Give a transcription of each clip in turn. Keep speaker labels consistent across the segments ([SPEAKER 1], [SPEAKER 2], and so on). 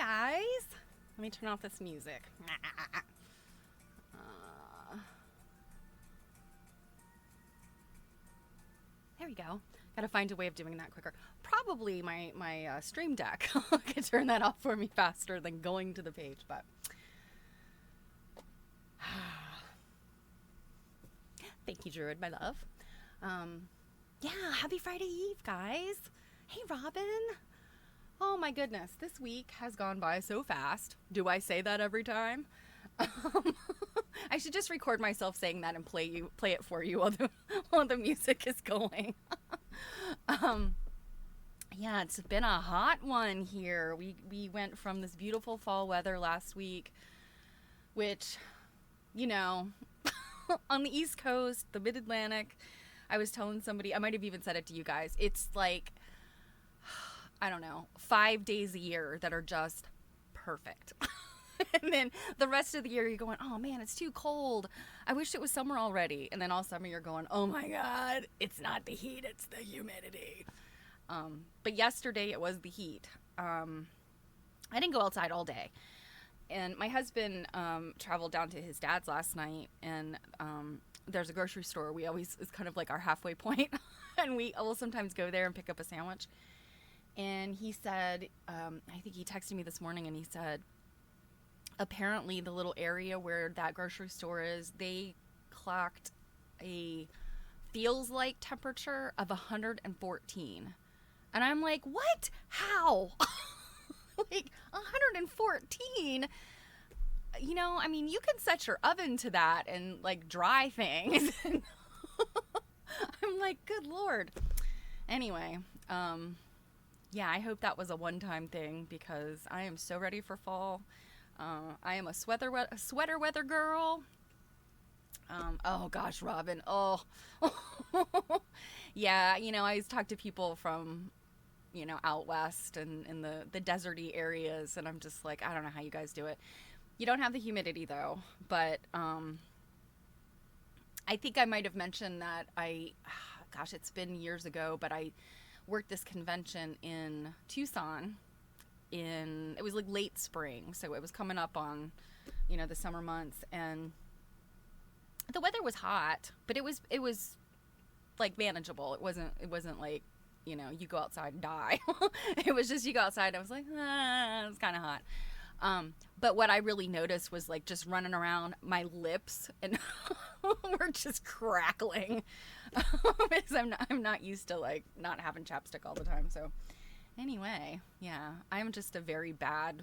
[SPEAKER 1] guys. Let me turn off this music. There we go. Gotta find a way of doing that quicker. Probably my Stream Deck can turn that off for me faster than going to the page, but thank you, Druid, my love. Yeah, happy Friday Eve, guys. Hey, Robin. Oh my goodness, this week has gone by so fast. Do I say that every time? I should just record myself saying that and play it for you while the music is going. Yeah, it's been a hot one here. We went from this beautiful fall weather last week, which, you know, on the East Coast, the Mid-Atlantic, I was telling somebody, I might have even said it to you guys, it's like, I don't know, 5 days a year that are just perfect. And then the rest of the year you're going, oh man, it's too cold. I wish it was summer already. And then all summer you're going, oh my God, it's not the heat, it's the humidity. But yesterday it was the heat. I didn't go outside all day. And my husband traveled down to his dad's last night, and there's a grocery store. It's kind of like our halfway point. And we will sometimes go there and pick up a sandwich. And he said, I think he texted me this morning, and he said, apparently the little area where that grocery store is, they clocked a feels like temperature of 114. And I'm like, what? How? Like 114? You know, I mean, you can set your oven to that and like dry things. I'm like, good Lord. Anyway, yeah, I hope that was a one-time thing because I am so ready for fall. I am a sweater weather girl. Oh gosh, Robin. Oh, yeah. You know, I talk to people from, you know, out west and in the deserty areas, and I'm just like, I don't know how you guys do it. You don't have the humidity though, but I think I might have mentioned that gosh, it's been years ago, but I worked this convention in Tucson. It was like late spring, so it was coming up on, you know, the summer months, and the weather was hot, but it was like manageable. It wasn't like, you know, you go outside and die. It was just you go outside and I was like, it's kind of hot. But what I really noticed was like just running around, my lips and were just crackling because I'm not used to like not having chapstick all the time. So anyway, yeah, I'm just a very bad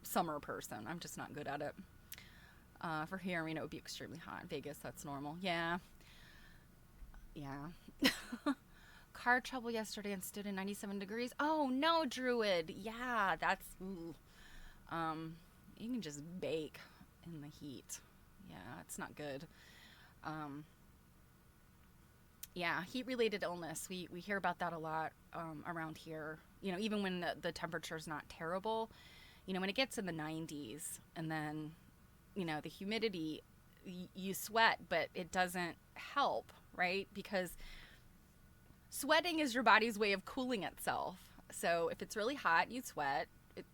[SPEAKER 1] summer person. I'm just not good at it. For here, I mean, it would be extremely hot. Vegas, that's normal. Yeah. Car trouble yesterday and stood in 97 degrees. Oh no, Druid. Yeah, that's ooh. You can just bake in the heat. Yeah, it's not good. Yeah, heat-related illness. We hear about that a lot around here. You know, even when the temperature's not terrible. You know, when it gets in the 90s and then, you know, the humidity, you sweat, but it doesn't help, right? Because sweating is your body's way of cooling itself. So if it's really hot, you sweat.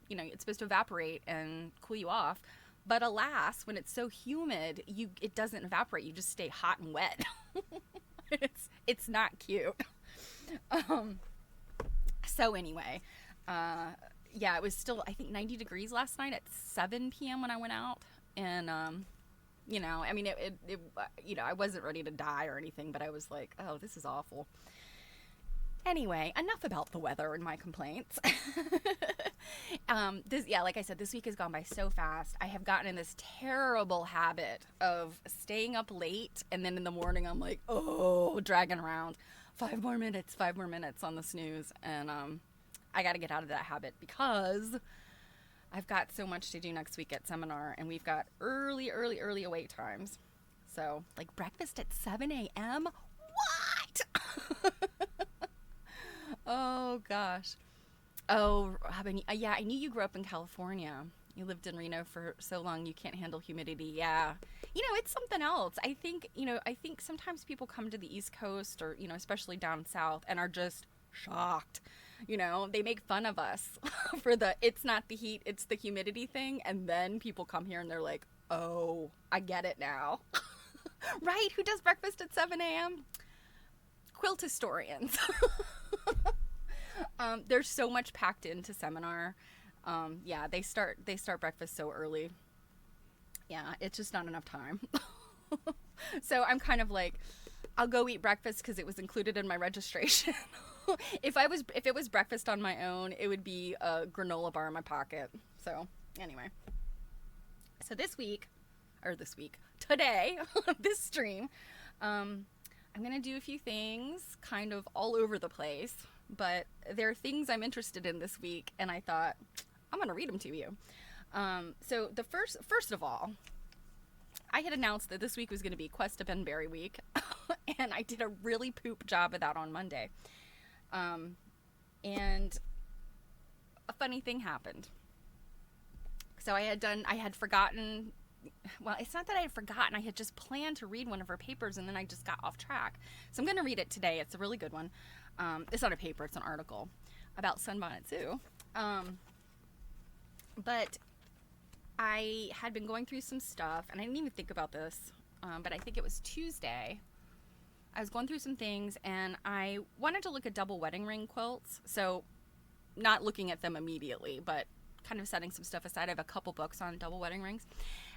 [SPEAKER 1] You know, it's supposed to evaporate and cool you off. But alas, when it's so humid, it doesn't evaporate. You just stay hot and wet. It's not cute. So anyway, yeah, it was still, I think, 90 degrees last night at 7 p.m. when I went out. And, you know, I mean, it you know, I wasn't ready to die or anything, but I was like, oh, this is awful. Anyway, enough about the weather and my complaints. Yeah, like I said, this week has gone by so fast. I have gotten in this terrible habit of staying up late, and then in the morning I'm like, oh, dragging around. 5 more minutes on the snooze. And I got to get out of that habit because I've got so much to do next week at seminar, and we've got early awake times. So, like breakfast at 7 a.m.? What? Oh, gosh. Oh, Robin, yeah, I knew you grew up in California. You lived in Reno for so long, you can't handle humidity. Yeah. You know, it's something else. I think sometimes people come to the East Coast or, you know, especially down south and are just shocked You know, they make fun of us for the it's not the heat, it's the humidity thing. And then people come here and they're like, oh, I get it now. Right? Who does breakfast at 7 a.m.? Quilt historians. There's so much packed into seminar. Yeah, they start breakfast so early. Yeah, it's just not enough time. So I'm kind of like, I'll go eat breakfast because it was included in my registration. If it was breakfast on my own, it would be a granola bar in my pocket. So anyway, so today, this stream, I'm gonna do a few things kind of all over the place, but there are things I'm interested in this week, and I thought I'm gonna read them to you. So the first of all, I had announced that this week was going to be Cuesta Benberry week, and I did a really poop job of that on Monday. And a funny thing happened. So I had forgotten, well, it's not that I had forgotten, I had just planned to read one of her papers, and then I just got off track. So I'm going to read it today. It's a really good one. It's not a paper, it's an article about Sunbonnet too. But I had been going through some stuff, and I didn't even think about this, but I think it was Tuesday. I was going through some things, and I wanted to look at double wedding ring quilts. So not looking at them immediately, but kind of setting some stuff aside. I have a couple books on double wedding rings.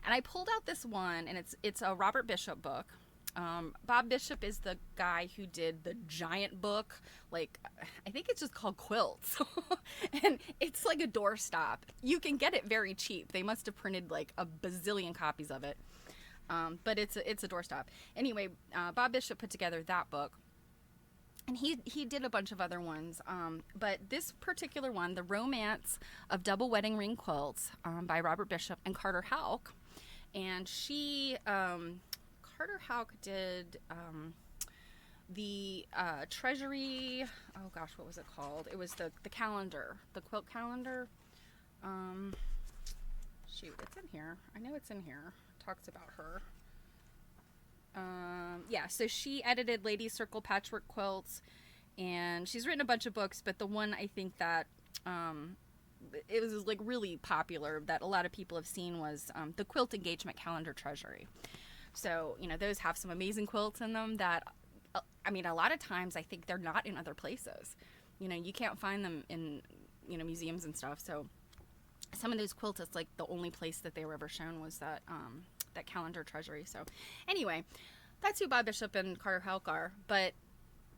[SPEAKER 1] And I pulled out this one, and it's a Robert Bishop book. Bob Bishop is the guy who did the giant book, like, I think it's just called Quilts. And it's like a doorstop. You can get it very cheap. They must have printed like a bazillion copies of it. But it's a doorstop. Anyway, Bob Bishop put together that book. And he did a bunch of other ones. But this particular one, The Romance of Double Wedding Ring Quilts, by Robert Bishop and Carter Houck. And Carter Houck did the Treasury, oh gosh, what was it called? It was the calendar, the quilt calendar. Shoot, it's in here. I know it's in here. It talks about her. Yeah, so she edited Ladies Circle Patchwork Quilts, and she's written a bunch of books, but the one I think that it was like really popular that a lot of people have seen was the Quilt Engagement Calendar Treasury. So, you know, those have some amazing quilts in them that, I mean, a lot of times I think they're not in other places. You know, you can't find them in, you know, museums and stuff. So some of those quilts, it's like the only place that they were ever shown was that calendar treasury. So anyway, that's who Bob Bishop and Carter Houck are. But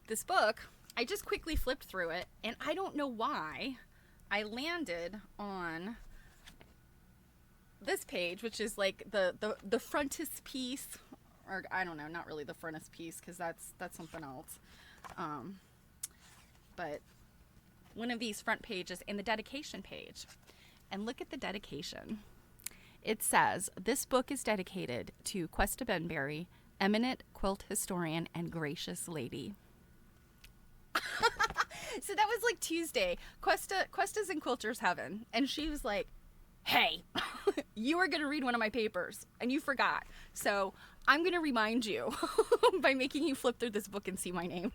[SPEAKER 1] this book, I just quickly flipped through it, and I don't know why I landed on this page, which is like the frontispiece, or I don't know, not really the frontispiece, because that's something else. But one of these front pages and the dedication page. And look at the dedication. It says, "This book is dedicated to Cuesta Benberry, eminent quilt historian and gracious lady." So that was like Tuesday. Cuesta's in quilter's heaven, and she was like, "Hey, you were going to read one of my papers, and you forgot. So I'm going to remind you by making you flip through this book and see my name."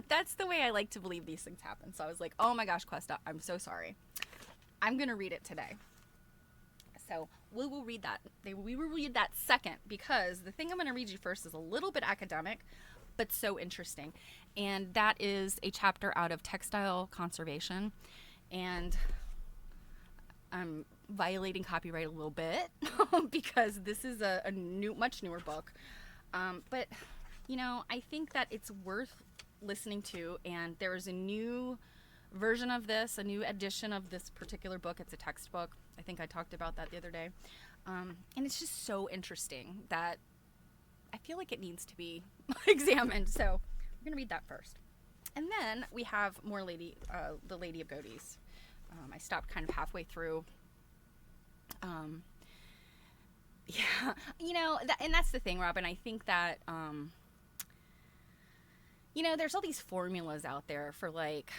[SPEAKER 1] That's the way I like to believe these things happen. So I was like, oh my gosh, Cuesta, I'm so sorry. I'm going to read it today. So we will read that. We will read that second, because the thing I'm going to read you first is a little bit academic, but so interesting. And that is a chapter out of Textile Conservation. And I'm violating copyright a little bit because this is a much newer book. But, you know, I think that it's worth listening to, and there is a new version of this, a new edition of this particular book. It's a textbook. I think I talked about that the other day. And it's just so interesting that I feel like it needs to be examined. So we're going to read that first. And then we have more the Lady of Godey's. I stopped kind of halfway through. Yeah, you know, and that's the thing, Robin. I think that, you know, there's all these formulas out there for, like,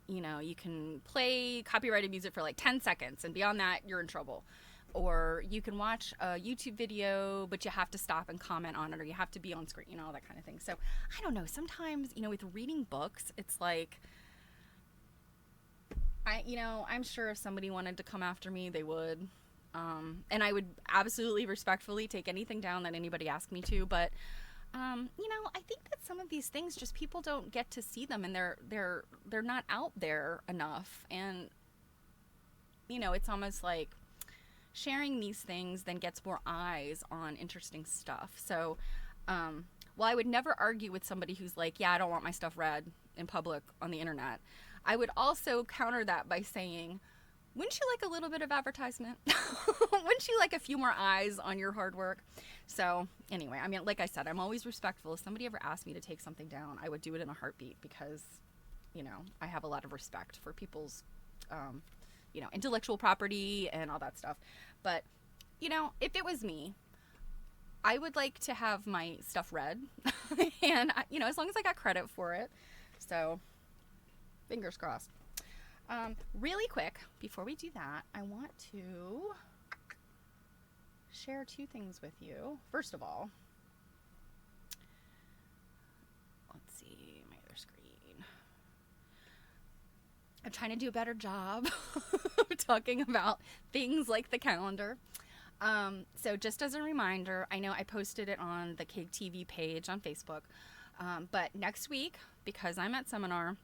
[SPEAKER 1] you know, you can play copyrighted music for like 10 seconds, and beyond that, you're in trouble. or you can watch a YouTube video, but you have to stop and comment on it, or you have to be on screen, all that kind of thing. So I don't know. Sometimes, with reading books, it's like, I'm sure if somebody wanted to come after me, they would. And I would absolutely respectfully take anything down that anybody asked me to. But, I think that some of these things just people don't get to see them, and they're not out there enough. And, it's almost like sharing these things then gets more eyes on interesting stuff. So, while I would never argue with somebody who's like, yeah, I don't want my stuff read in public on the internet, I would also counter that by saying, wouldn't you like a little bit of advertisement? Wouldn't you like a few more eyes on your hard work? So anyway, like I said, I'm always respectful. If somebody ever asked me to take something down, I would do it in a heartbeat because, I have a lot of respect for people's, intellectual property and all that stuff. But, if it was me, I would like to have my stuff read and, as long as I got credit for it. So fingers crossed. Really quick, before we do that, I want to share two things with you. First of all, let's see my other screen. I'm trying to do a better job talking about things like the calendar. So just as a reminder, I know I posted it on the Cake TV page on Facebook, but next week, because I'm at seminar,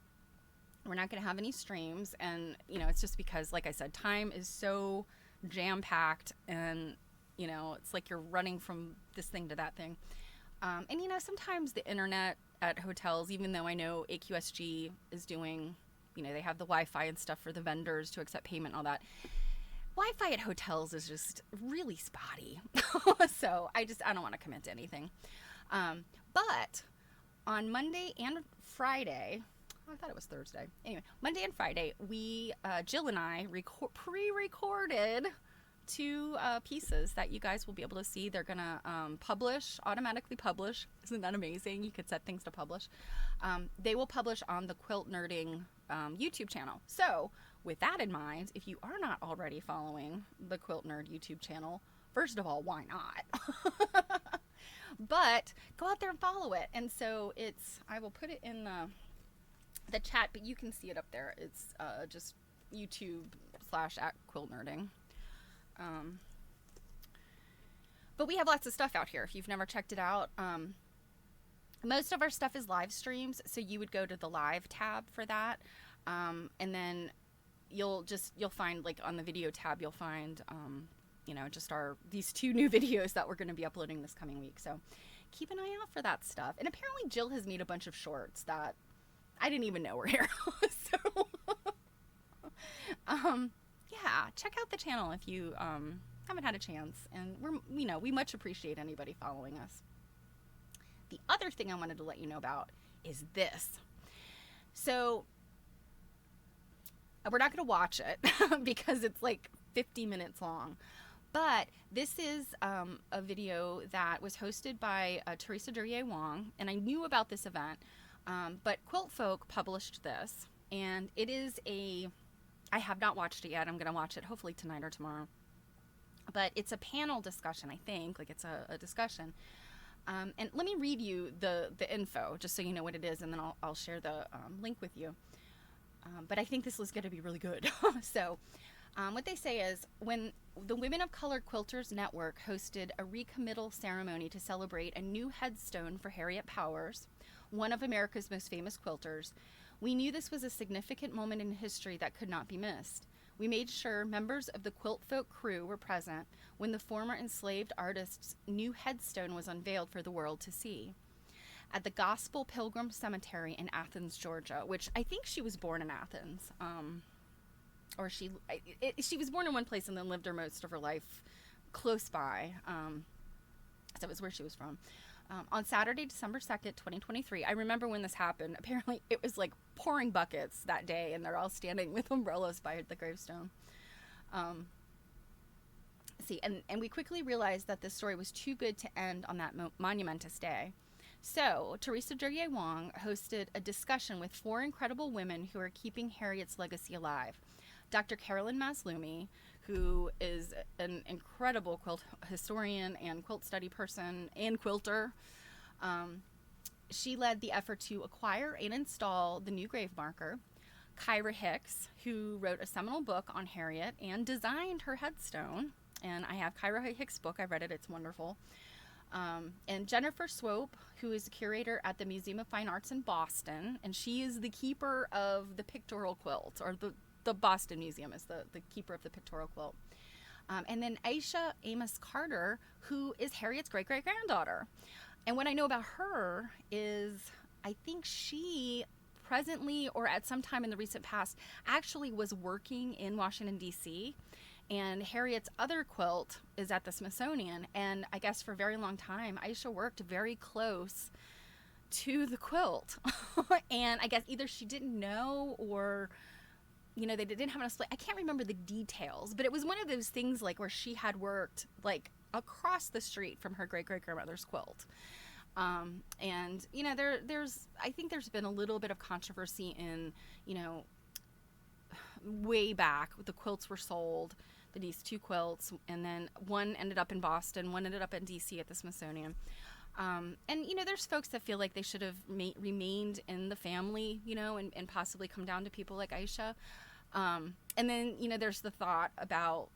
[SPEAKER 1] we're not going to have any streams, and, it's just because, like I said, time is so jam-packed, and, it's like you're running from this thing to that thing. And, sometimes the internet at hotels, even though I know AQSG is doing, they have the Wi-Fi and stuff for the vendors to accept payment and all that, Wi-Fi at hotels is just really spotty. So I don't want to commit to anything. But on Monday and Friday, I thought it was Thursday. Anyway, Monday and Friday, we, Jill and I, pre-recorded two pieces that you guys will be able to see. They're going to automatically publish. Isn't that amazing? You could set things to publish. They will publish on the Quilt Nerding YouTube channel. So, with that in mind, if you are not already following the Quilt Nerd YouTube channel, first of all, why not? But go out there and follow it. And so I will put it in the chat, but you can see it up there. It's just YouTube/@quiltnerding. But we have lots of stuff out here if you've never checked it out. Most of our stuff is live streams, so you would go to the live tab for that, and then you'll find, like, on the video tab, you'll find just these two new videos that we're going to be uploading this coming week. So keep an eye out for that stuff. And apparently Jill has made a bunch of shorts that I didn't even know were here. So, yeah, check out the channel if you haven't had a chance. And we much appreciate anybody following us. The other thing I wanted to let you know about is this. So, we're not going to watch it because it's like 50 minutes long. But this is a video that was hosted by Teresa Duryea Wong, and I knew about this event. But Quilt Folk published this, and it is I have not watched it yet. I'm going to watch it hopefully tonight or tomorrow. But it's a panel discussion, I think. Like, it's a discussion. And let me read you the info, just so you know what it is, and then I'll share the link with you. But I think this was going to be really good. So what they say is, when the Women of Color Quilters Network hosted a recommittal ceremony to celebrate a new headstone for Harriet Powers, one of America's most famous quilters, we knew this was a significant moment in history that could not be missed. We made sure members of the Quilt Folk crew were present when the former enslaved artist's new headstone was unveiled for the world to see. At the Gospel Pilgrim Cemetery in Athens, Georgia, which I think she was born in Athens. Or she was born in one place and then lived her most of her life close by. So it was where she was from. On Saturday, December 2nd, 2023, I remember when this happened. Apparently, it was like pouring buckets that day, and they're all standing with umbrellas by the gravestone. And we quickly realized that this story was too good to end on that monumentous day. So, Teresa Duryea Wong hosted a discussion with 4 incredible women who are keeping Harriet's legacy alive. Dr. Carolyn Maslumi, who is an incredible quilt historian and quilt study person and quilter. She led the effort to acquire and install the new grave marker. Kyra Hicks, who wrote a seminal book on Harriet and designed her headstone. And I have Kyra Hicks' book. I read it. It's wonderful. And Jennifer Swope, who is a curator at the Museum of Fine Arts in Boston. And she is the keeper of the pictorial quilt, or the Boston Museum is the keeper of the pictorial quilt. And then Aisha Amos Carter, who is Harriet's great-great-granddaughter. And what I know about her is I think she presently, or at some time in the recent past, actually was working in Washington, D.C., and Harriet's other quilt is at the Smithsonian. And I guess for a very long time, Aisha worked very close to the quilt. And I guess either she didn't know, or, you know, they didn't have enough space. I can't remember the details, but it was one of those things like where she had worked like across the street from her great-great-grandmother's quilt. And, you know, I think there's been a little bit of controversy in, you know, way back, the quilts were sold, these two quilts, and then one ended up in Boston, one ended up in DC at the Smithsonian. And, you know, there's folks that feel like they should have remained in the family, you know, and possibly come down to people like Aisha. And then, you know, there's the thought about,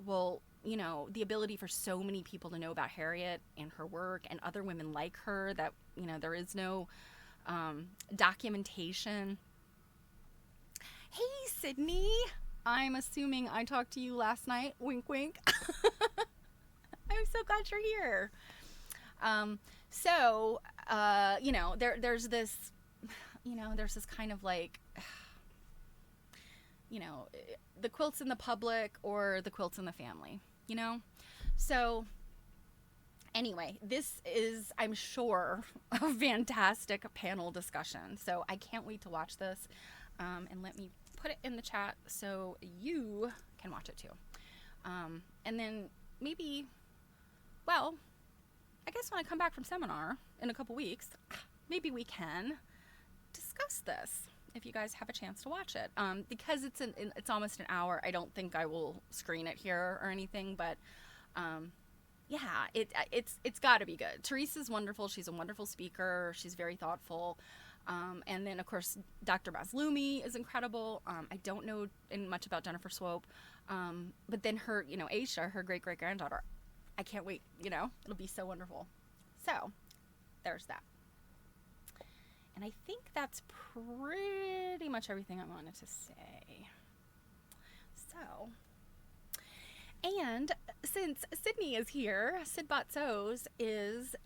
[SPEAKER 1] well, you know, the ability for so many people to know about Harriet and her work and other women like her, that, you know, there is no documentation. Hey, Sydney. I'm assuming I talked to you last night. Wink, wink. I'm so glad you're here. You know, there's this, you know, there's this kind of like, you know, the quilts in the public or the quilts in the family, you know? So anyway, this is, I'm sure, a fantastic panel discussion. So I can't wait to watch this. And let me put it in the chat so you can watch it too. And then maybe, well, I guess when I come back from seminar in a couple weeks, maybe we can discuss this if you guys have a chance to watch it. Because it's almost an hour, I don't think I will screen it here or anything, but yeah, it's got to be good. Teresa's wonderful. She's a wonderful speaker. She's very thoughtful. And then, of course, Dr. Maslumi is incredible. I don't know much about Jennifer Swope. But then her, you know, Aisha, her great-great-granddaughter. I can't wait, you know. It'll be so wonderful. So, there's that. And I think that's pretty much everything I wanted to say. So, and since Sydney is here, Sidbot Sews is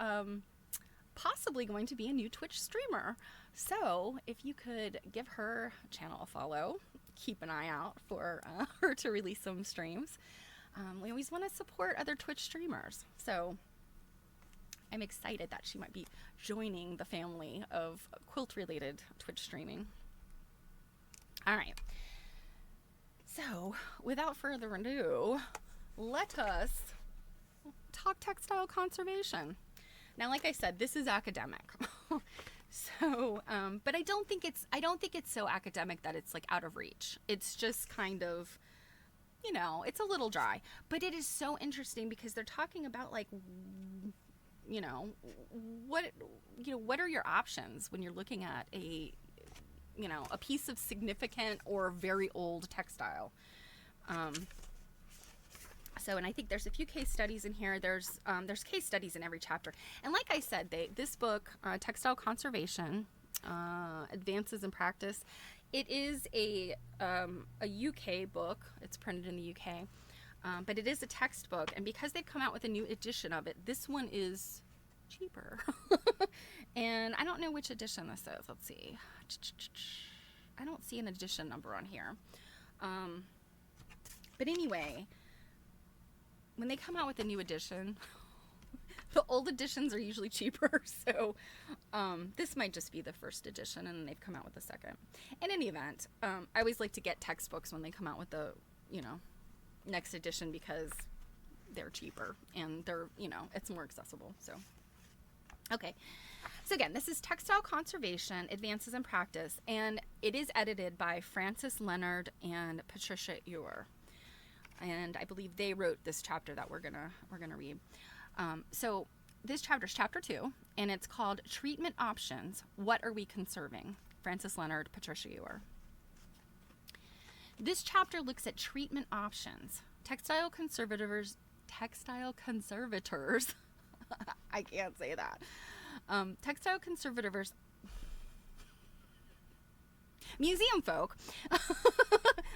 [SPEAKER 1] possibly going to be a new Twitch streamer. So if you could give her channel a follow, keep an eye out for her to release some streams. We always want to support other Twitch streamers. So I'm excited that she might be joining the family of quilt-related Twitch streaming. All right. So without further ado, let us talk textile conservation. Now, like I said, this is academic. So, but I don't think it's so academic that it's like out of reach. It's just kind of, you know, it's a little dry, but it is so interesting because they're talking about like, you know, what are your options when you're looking at a piece of significant or very old textile. So, and I think there's a few case studies in here. There's case studies in every chapter. And like I said, this book, Textile Conservation, Advances in Practice, it is a UK book. It's printed in the UK. But it is a textbook. And because they've come out with a new edition of it, this one is cheaper. And I don't know which edition this is. Let's see. I don't see an edition number on here. But anyway, when they come out with a new edition, the old editions are usually cheaper, so this might just be the first edition, and they've come out with the second. In any event, I always like to get textbooks when they come out with the, you know, next edition because they're cheaper, and they're, you know, it's more accessible, so. Okay, So again, this is Textile Conservation, Advances in Practice, and it is edited by Francis Leonard and Patricia Ewer. And I believe they wrote this chapter that we're gonna read. So this chapter is chapter 2, and it's called Treatment Options. What are we conserving? Francis Leonard, Patricia Ewer. This chapter looks at treatment options. Textile conservators, I can't say that. Textile conservators, museum folk,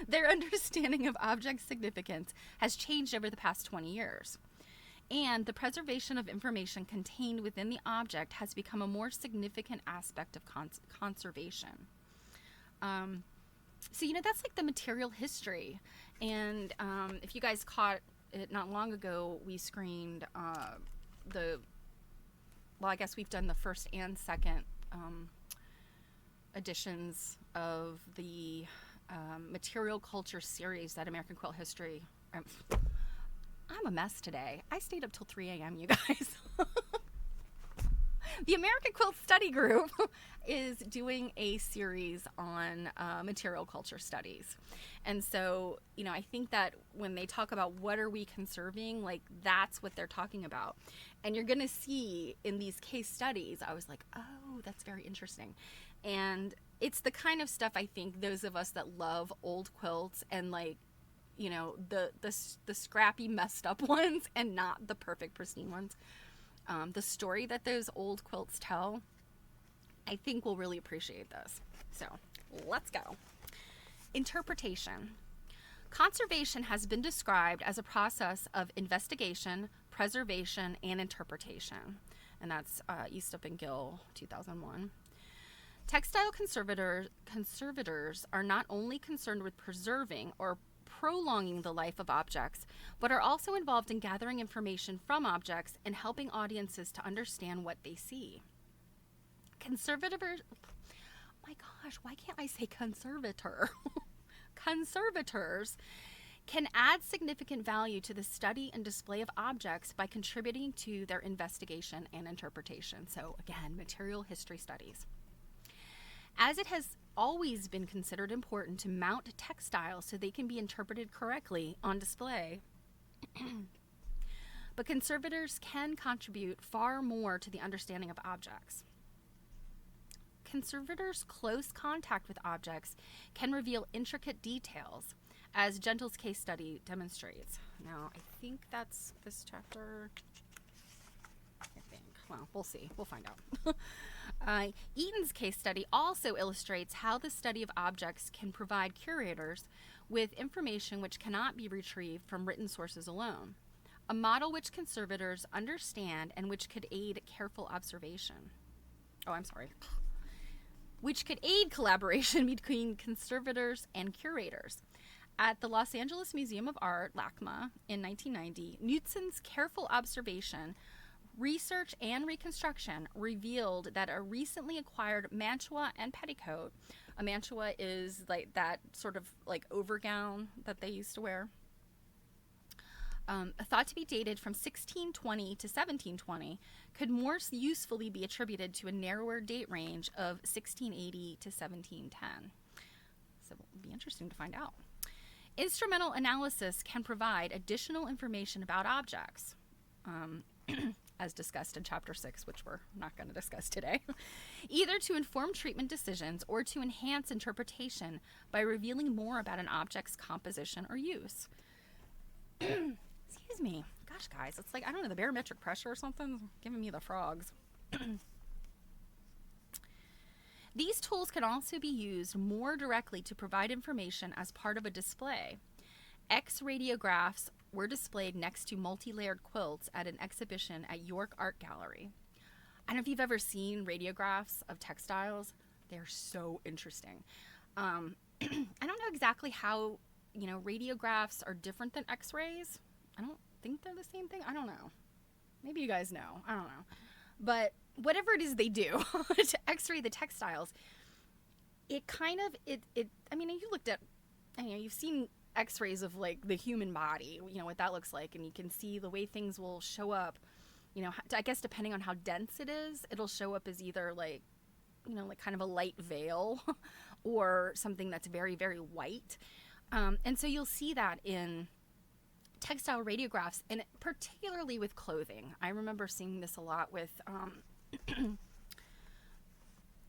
[SPEAKER 1] their understanding of object significance has changed over the past 20 years. And the preservation of information contained within the object has become a more significant aspect of conservation. So, that's like the material history. And if you guys caught it not long ago, we screened I guess we've done the first and second editions of the material culture series that American Quilt History. I'm a mess today. I stayed up till 3 a.m., you guys. The American Quilt Study Group is doing a series on material culture studies. And so, I think that when they talk about what are we conserving, like that's what they're talking about. And you're going to see in these case studies, I was like, oh, that's very interesting. And it's the kind of stuff I think those of us that love old quilts and like, the scrappy, messed up ones and not the perfect, pristine ones. The story that those old quilts tell, I think we'll really appreciate this. So let's go. Interpretation. Conservation has been described as a process of investigation, preservation, and interpretation. And that's Eastup and Gill, 2001. Textile conservators are not only concerned with preserving or prolonging the life of objects, but are also involved in gathering information from objects and helping audiences to understand what they see. Conservators, oh my gosh, why can't I say conservator? Conservators can add significant value to the study and display of objects by contributing to their investigation and interpretation. So again, material history studies. As it has always been considered important to mount textiles so they can be interpreted correctly on display. But conservators can contribute far more to the understanding of objects. Conservators' close contact with objects can reveal intricate details, as Gentle's case study demonstrates. Now, I think that's this chapter. Well, we'll see. We'll find out. Eaton's case study also illustrates how the study of objects can provide curators with information which cannot be retrieved from written sources alone, a model which conservators understand and which could aid careful observation. Which could aid collaboration between conservators and curators. At the Los Angeles Museum of Art, LACMA, in 1990, Knudsen's careful observation, research, and reconstruction revealed that a recently acquired mantua and petticoat, a mantua is like that sort of like overgown that they used to wear, thought to be dated from 1620 to 1720, could more usefully be attributed to a narrower date range of 1680 to 1710. So it'll be interesting to find out. Instrumental analysis can provide additional information about objects. As discussed in Chapter 6, which we're not going to discuss today, either to inform treatment decisions or to enhance interpretation by revealing more about an object's composition or use. Excuse me. Gosh, guys, it's like, I don't know, the barometric pressure or something giving me the frogs. These tools can also be used more directly to provide information as part of a display. X-radiographs were displayed next to multi-layered quilts at an exhibition at York Art Gallery. I don't know if you've ever seen radiographs of textiles. They're so interesting. I don't know exactly how, radiographs are different than X-rays. I don't think they're the same thing. I don't know. Maybe you guys know. I don't know. But whatever it is they do to X-ray the textiles, it kind of, you looked at, you've seen X-rays of like the human body, what that looks like, and you can see the way things will show up, I guess depending on how dense it is, it'll show up as either like, like kind of a light veil or something that's very, very white. And so you'll see that in textile radiographs, and particularly with clothing. I remember seeing this a lot with,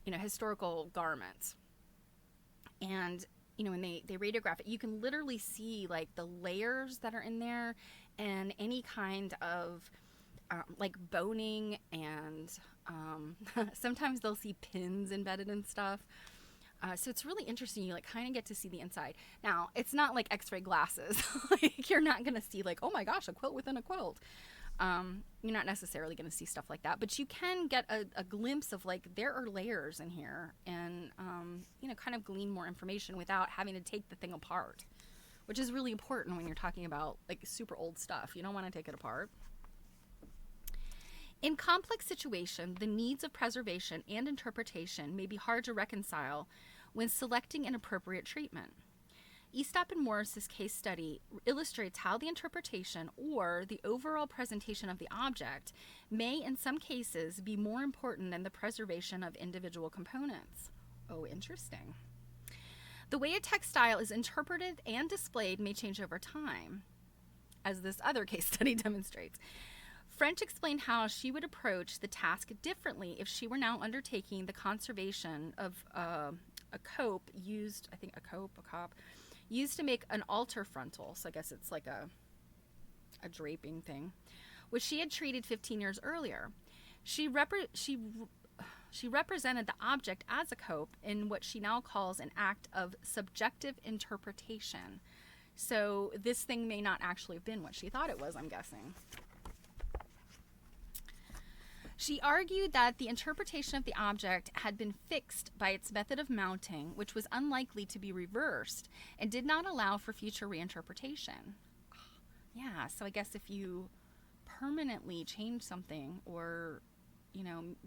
[SPEAKER 1] historical garments. And, when they radiograph it, you can literally see like the layers that are in there and any kind of like boning, and sometimes they'll see pins embedded and stuff. So it's really interesting. You like kind of get to see the inside. Now, it's not like x-ray glasses. Like you're not going to see like, oh my gosh, a quilt within a quilt. You're not necessarily going to see stuff like that, but you can get a glimpse of like, there are layers in here, and, kind of glean more information without having to take the thing apart, which is really important when you're talking about like super old stuff. You don't want to take it apart. In complex situations, the needs of preservation and interpretation may be hard to reconcile when selecting an appropriate treatment. Eastop and Morris's case study illustrates how the interpretation or the overall presentation of the object may, in some cases, be more important than the preservation of individual components. Oh, interesting. The way a textile is interpreted and displayed may change over time, as this other case study demonstrates. French explained how she would approach the task differently if she were now undertaking the conservation of a cope used to make an altar frontal. So I guess it's like a draping thing, which she had treated 15 years earlier. She represented the object as a cope in what she now calls an act of subjective interpretation. So this thing may not actually have been what she thought it was, I'm guessing. She argued that the interpretation of the object had been fixed by its method of mounting, which was unlikely to be reversed, and did not allow for future reinterpretation. Yeah, so I guess if you permanently change something or,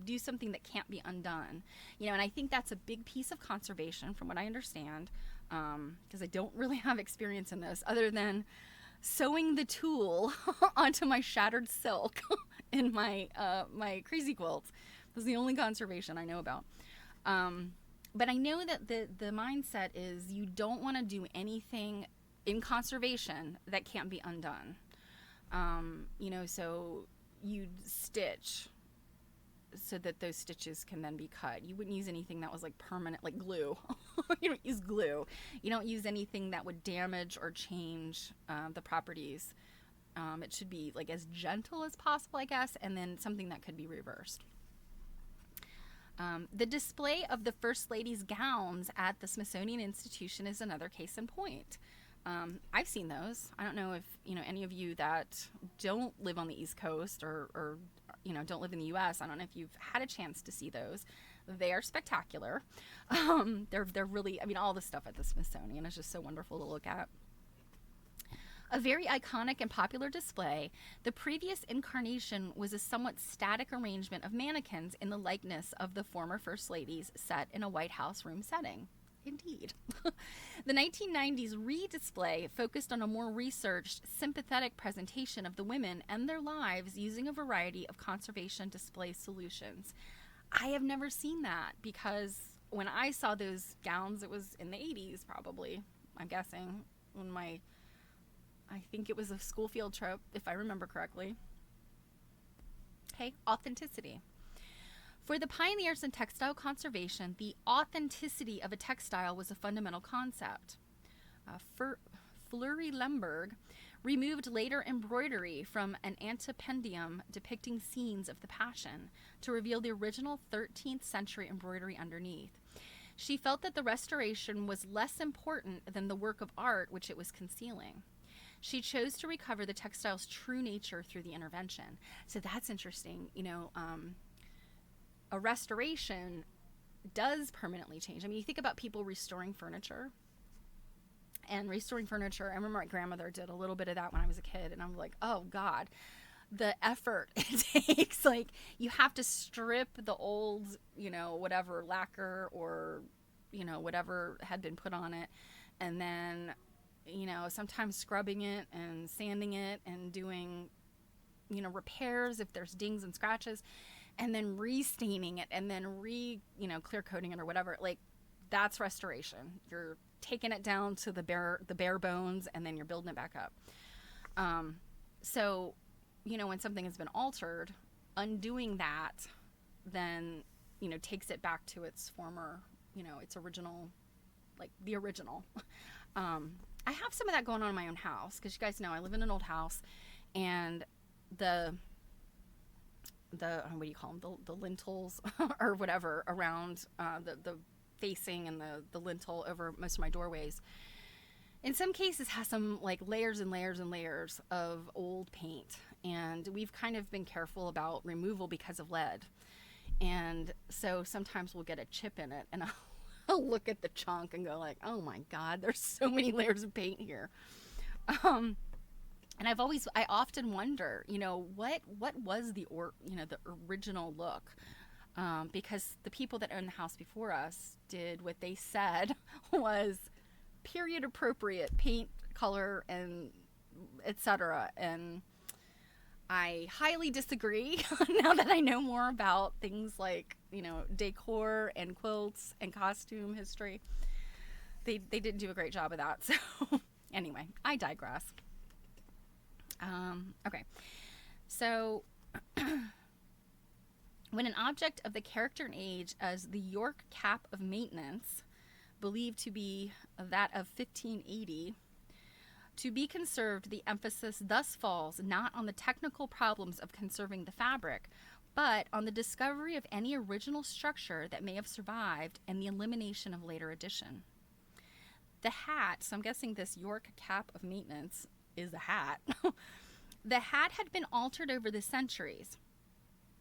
[SPEAKER 1] do something that can't be undone, and I think that's a big piece of conservation from what I understand, because I don't really have experience in this other than sewing the tool onto my shattered silk in my crazy quilts. That's the only conservation I know about. But I know that the mindset is you don't want to do anything in conservation that can't be undone. So you'd stitch so that those stitches can then be cut. You wouldn't use anything that was like permanent, like glue. You don't use glue. You don't use anything that would damage or change the properties. It should be like as gentle as possible, I guess, and then something that could be reversed. The display of the First Lady's gowns at the Smithsonian Institution is another case in point. I've seen those. I don't know if any of you that don't live on the East Coast or don't live in the U.S. I don't know if you've had a chance to see those. They are spectacular. They're really, all the stuff at the Smithsonian is just so wonderful to look at. A very iconic and popular display, the previous incarnation was a somewhat static arrangement of mannequins in the likeness of the former First Ladies set in a White House room setting. Indeed. The 1990s re-display focused on a more researched, sympathetic presentation of the women and their lives using a variety of conservation display solutions. I have never seen that because when I saw those gowns, it was in the 80s probably, I'm guessing, I think it was a school field trip, if I remember correctly. Okay, authenticity. For the pioneers in textile conservation, the authenticity of a textile was a fundamental concept. Fleury Lemberg removed later embroidery from an antependium depicting scenes of the Passion to reveal the original 13th century embroidery underneath. She felt that the restoration was less important than the work of art which it was concealing. She chose to recover the textile's true nature through the intervention. So that's interesting. A restoration does permanently change. You think about people restoring furniture. And restoring furniture, I remember my grandmother did a little bit of that when I was a kid. And I'm like, oh, God, the effort it takes. Like, you have to strip the old, whatever lacquer or, whatever had been put on it. And then, sometimes scrubbing it and sanding it and doing, repairs if there's dings and scratches, and then restaining it and then clear coating it or whatever. Like, that's restoration. You're taking it down to the bare bones, and then you're building it back up. So, when something has been altered, undoing that then, takes it back to its former, its original, like the original. I have some of that going on in my own house, because you guys know I live in an old house, and the what do you call them, the lintels or whatever around the facing and the lintel over most of my doorways, in some cases has some like layers and layers and layers of old paint, and we've kind of been careful about removal because of lead. And so sometimes we'll get a chip in it, and I'll look at the chunk and go like, oh my God, there's so many layers of paint here. And I often wonder, what was the original look? Because the people that owned the house before us did what they said was period appropriate paint, color, and etc. And I highly disagree now that I know more about things like, decor and quilts and costume history. They didn't do a great job of that. So anyway, I digress. Okay. So when an object of the character and age as the York cap of maintenance, believed to be that of 1580, to be conserved, the emphasis thus falls not on the technical problems of conserving the fabric, but on the discovery of any original structure that may have survived and the elimination of later addition. The hat, so I'm guessing this York cap of maintenance is a hat. The hat had been altered over the centuries.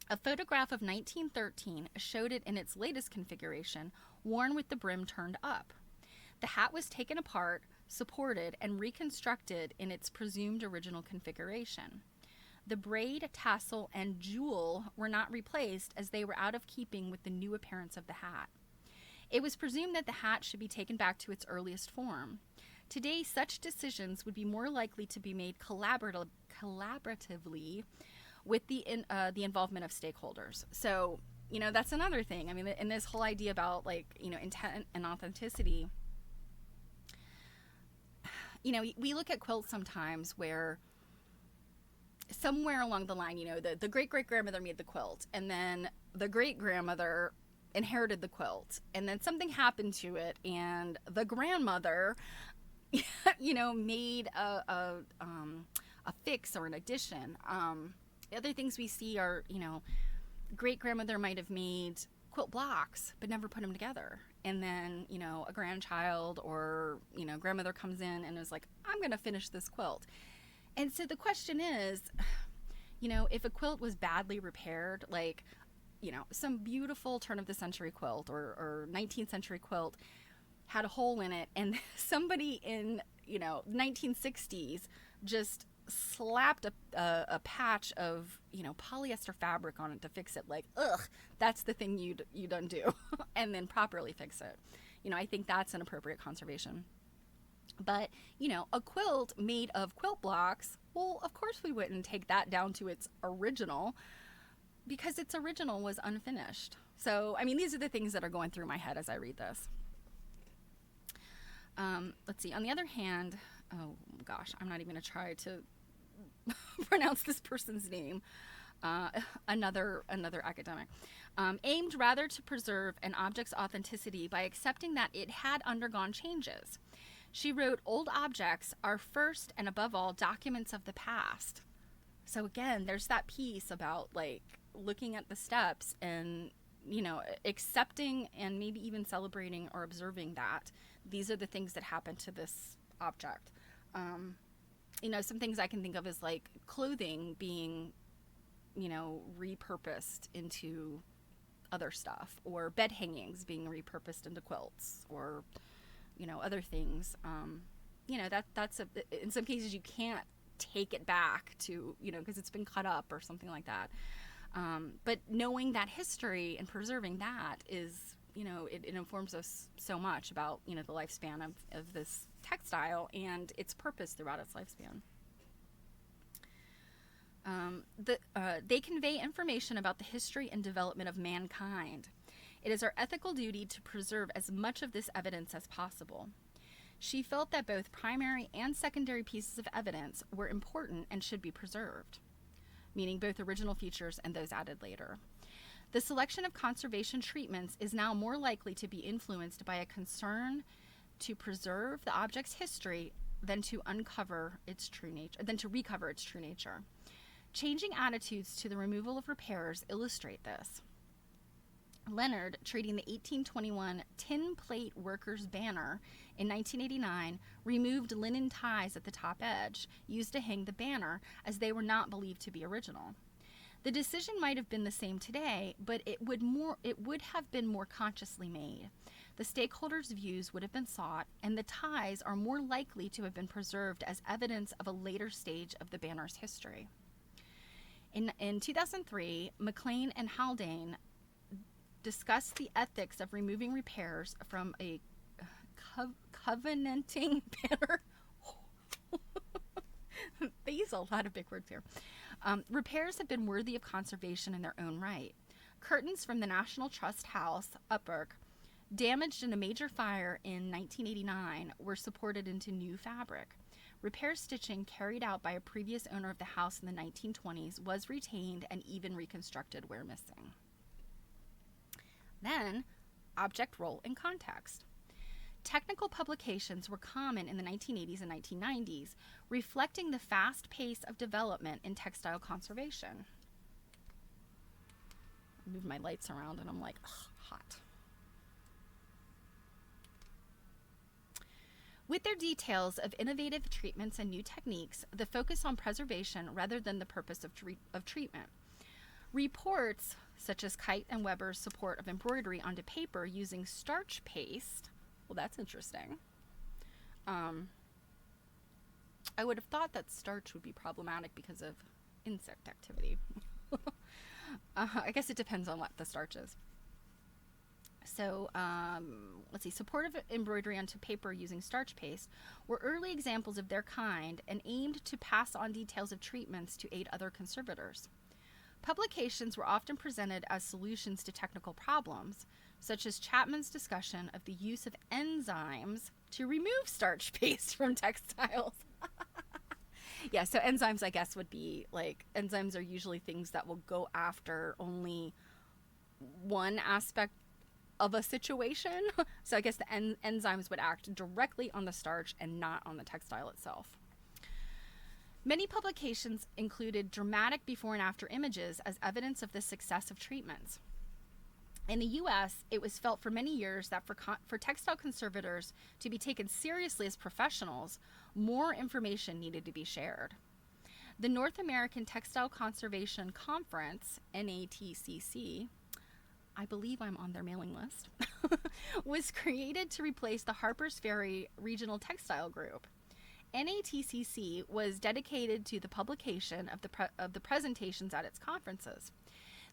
[SPEAKER 1] A photograph of 1913 showed it in its latest configuration, worn with the brim turned up. The hat was taken apart, supported, and reconstructed in its presumed original configuration. The braid, tassel, and jewel were not replaced, as they were out of keeping with the new appearance of the hat. It was presumed that the hat should be taken back to its earliest form. Today, such decisions would be more likely to be made collaboratively with the involvement of stakeholders. So, that's another thing. I mean, in this whole idea about intent and authenticity, we look at quilts sometimes where somewhere along the line, the great-great-grandmother made the quilt, and then the great-grandmother inherited the quilt, and then something happened to it, and the grandmother made a fix or an addition. The other things we see are, great-grandmother might have made quilt blocks but never put them together, and then a grandchild or grandmother comes in and is like, I'm going to finish this quilt. And so the question is, if a quilt was badly repaired, like some beautiful turn of the century quilt or 19th century quilt had a hole in it, and somebody in 1960s just slapped a patch of polyester fabric on it to fix it, like, ugh, that's the thing you'd undo and then properly fix it. I think that's an appropriate conservation. But a quilt made of quilt blocks, well, of course we wouldn't take that down to its original, because its original was unfinished. So I mean, these are the things that are going through my head as I read this. Let's see. On the other hand, oh gosh, I'm not even going to try to pronounce this person's name. Another academic. Aimed rather to preserve an object's authenticity by accepting that it had undergone changes. She wrote, old objects are first and above all documents of the past. So again, there's that piece about looking at the steps and, accepting and maybe even celebrating or observing that these are the things that happen to this object. Some things I can think of is clothing being, repurposed into other stuff, or bed hangings being repurposed into quilts, or, other things. That's in some cases you can't take it back to, because it's been cut up or something like that. But knowing that history and preserving that is, it informs us so much about, the lifespan of this textile and its purpose throughout its lifespan. They convey information about the history and development of mankind. It is our ethical duty to preserve as much of this evidence as possible. She felt that both primary and secondary pieces of evidence were important and should be preserved, meaning both original features and those added later. The selection of conservation treatments is now more likely to be influenced by a concern to preserve the object's history than to recover its true nature. Changing attitudes to the removal of repairs illustrate this. Leonard, treating the 1821 tin plate workers' banner in 1989, removed linen ties at the top edge used to hang the banner, as they were not believed to be original. The decision might have been the same today, but it would have been more consciously made. The stakeholders' views would have been sought, and the ties are more likely to have been preserved as evidence of a later stage of the banner's history. In 2003, McLean and Haldane discussed the ethics of removing repairs from a covenanting banner. They use a lot of big words here. Repairs have been worthy of conservation in their own right. Curtains from the National Trust House, Upbrook, damaged in a major fire in 1989, were supported into new fabric. Repair stitching carried out by a previous owner of the house in the 1920s was retained and even reconstructed where missing. Then, object role and context. Technical publications were common in the 1980s and 1990s, reflecting the fast pace of development in textile conservation. I move my lights around and I'm like, ugh, hot. With their details of innovative treatments and new techniques, the focus on preservation rather than the purpose of treatment. Reports such as Kite and Weber's support of embroidery onto paper using starch paste. Well, that's interesting. I would have thought that starch would be problematic because of insect activity. I guess it depends on what the starch is. So, let's see. Supportive embroidery onto paper using starch paste were early examples of their kind and aimed to pass on details of treatments to aid other conservators. Publications were often presented as solutions to technical problems, such as Chapman's discussion of the use of enzymes to remove starch paste from textiles. Yeah, so enzymes, I guess, would be like, enzymes are usually things that will go after only one aspect of a situation. So I guess the enzymes would act directly on the starch and not on the textile itself. Many publications included dramatic before and after images as evidence of the success of treatments. In the U.S., it was felt for many years that for textile conservators to be taken seriously as professionals, more information needed to be shared. The North American Textile Conservation Conference, NATCC, I believe I'm on their mailing list, was created to replace the Harpers Ferry Regional Textile Group. NATCC was dedicated to the publication of the presentations at its conferences.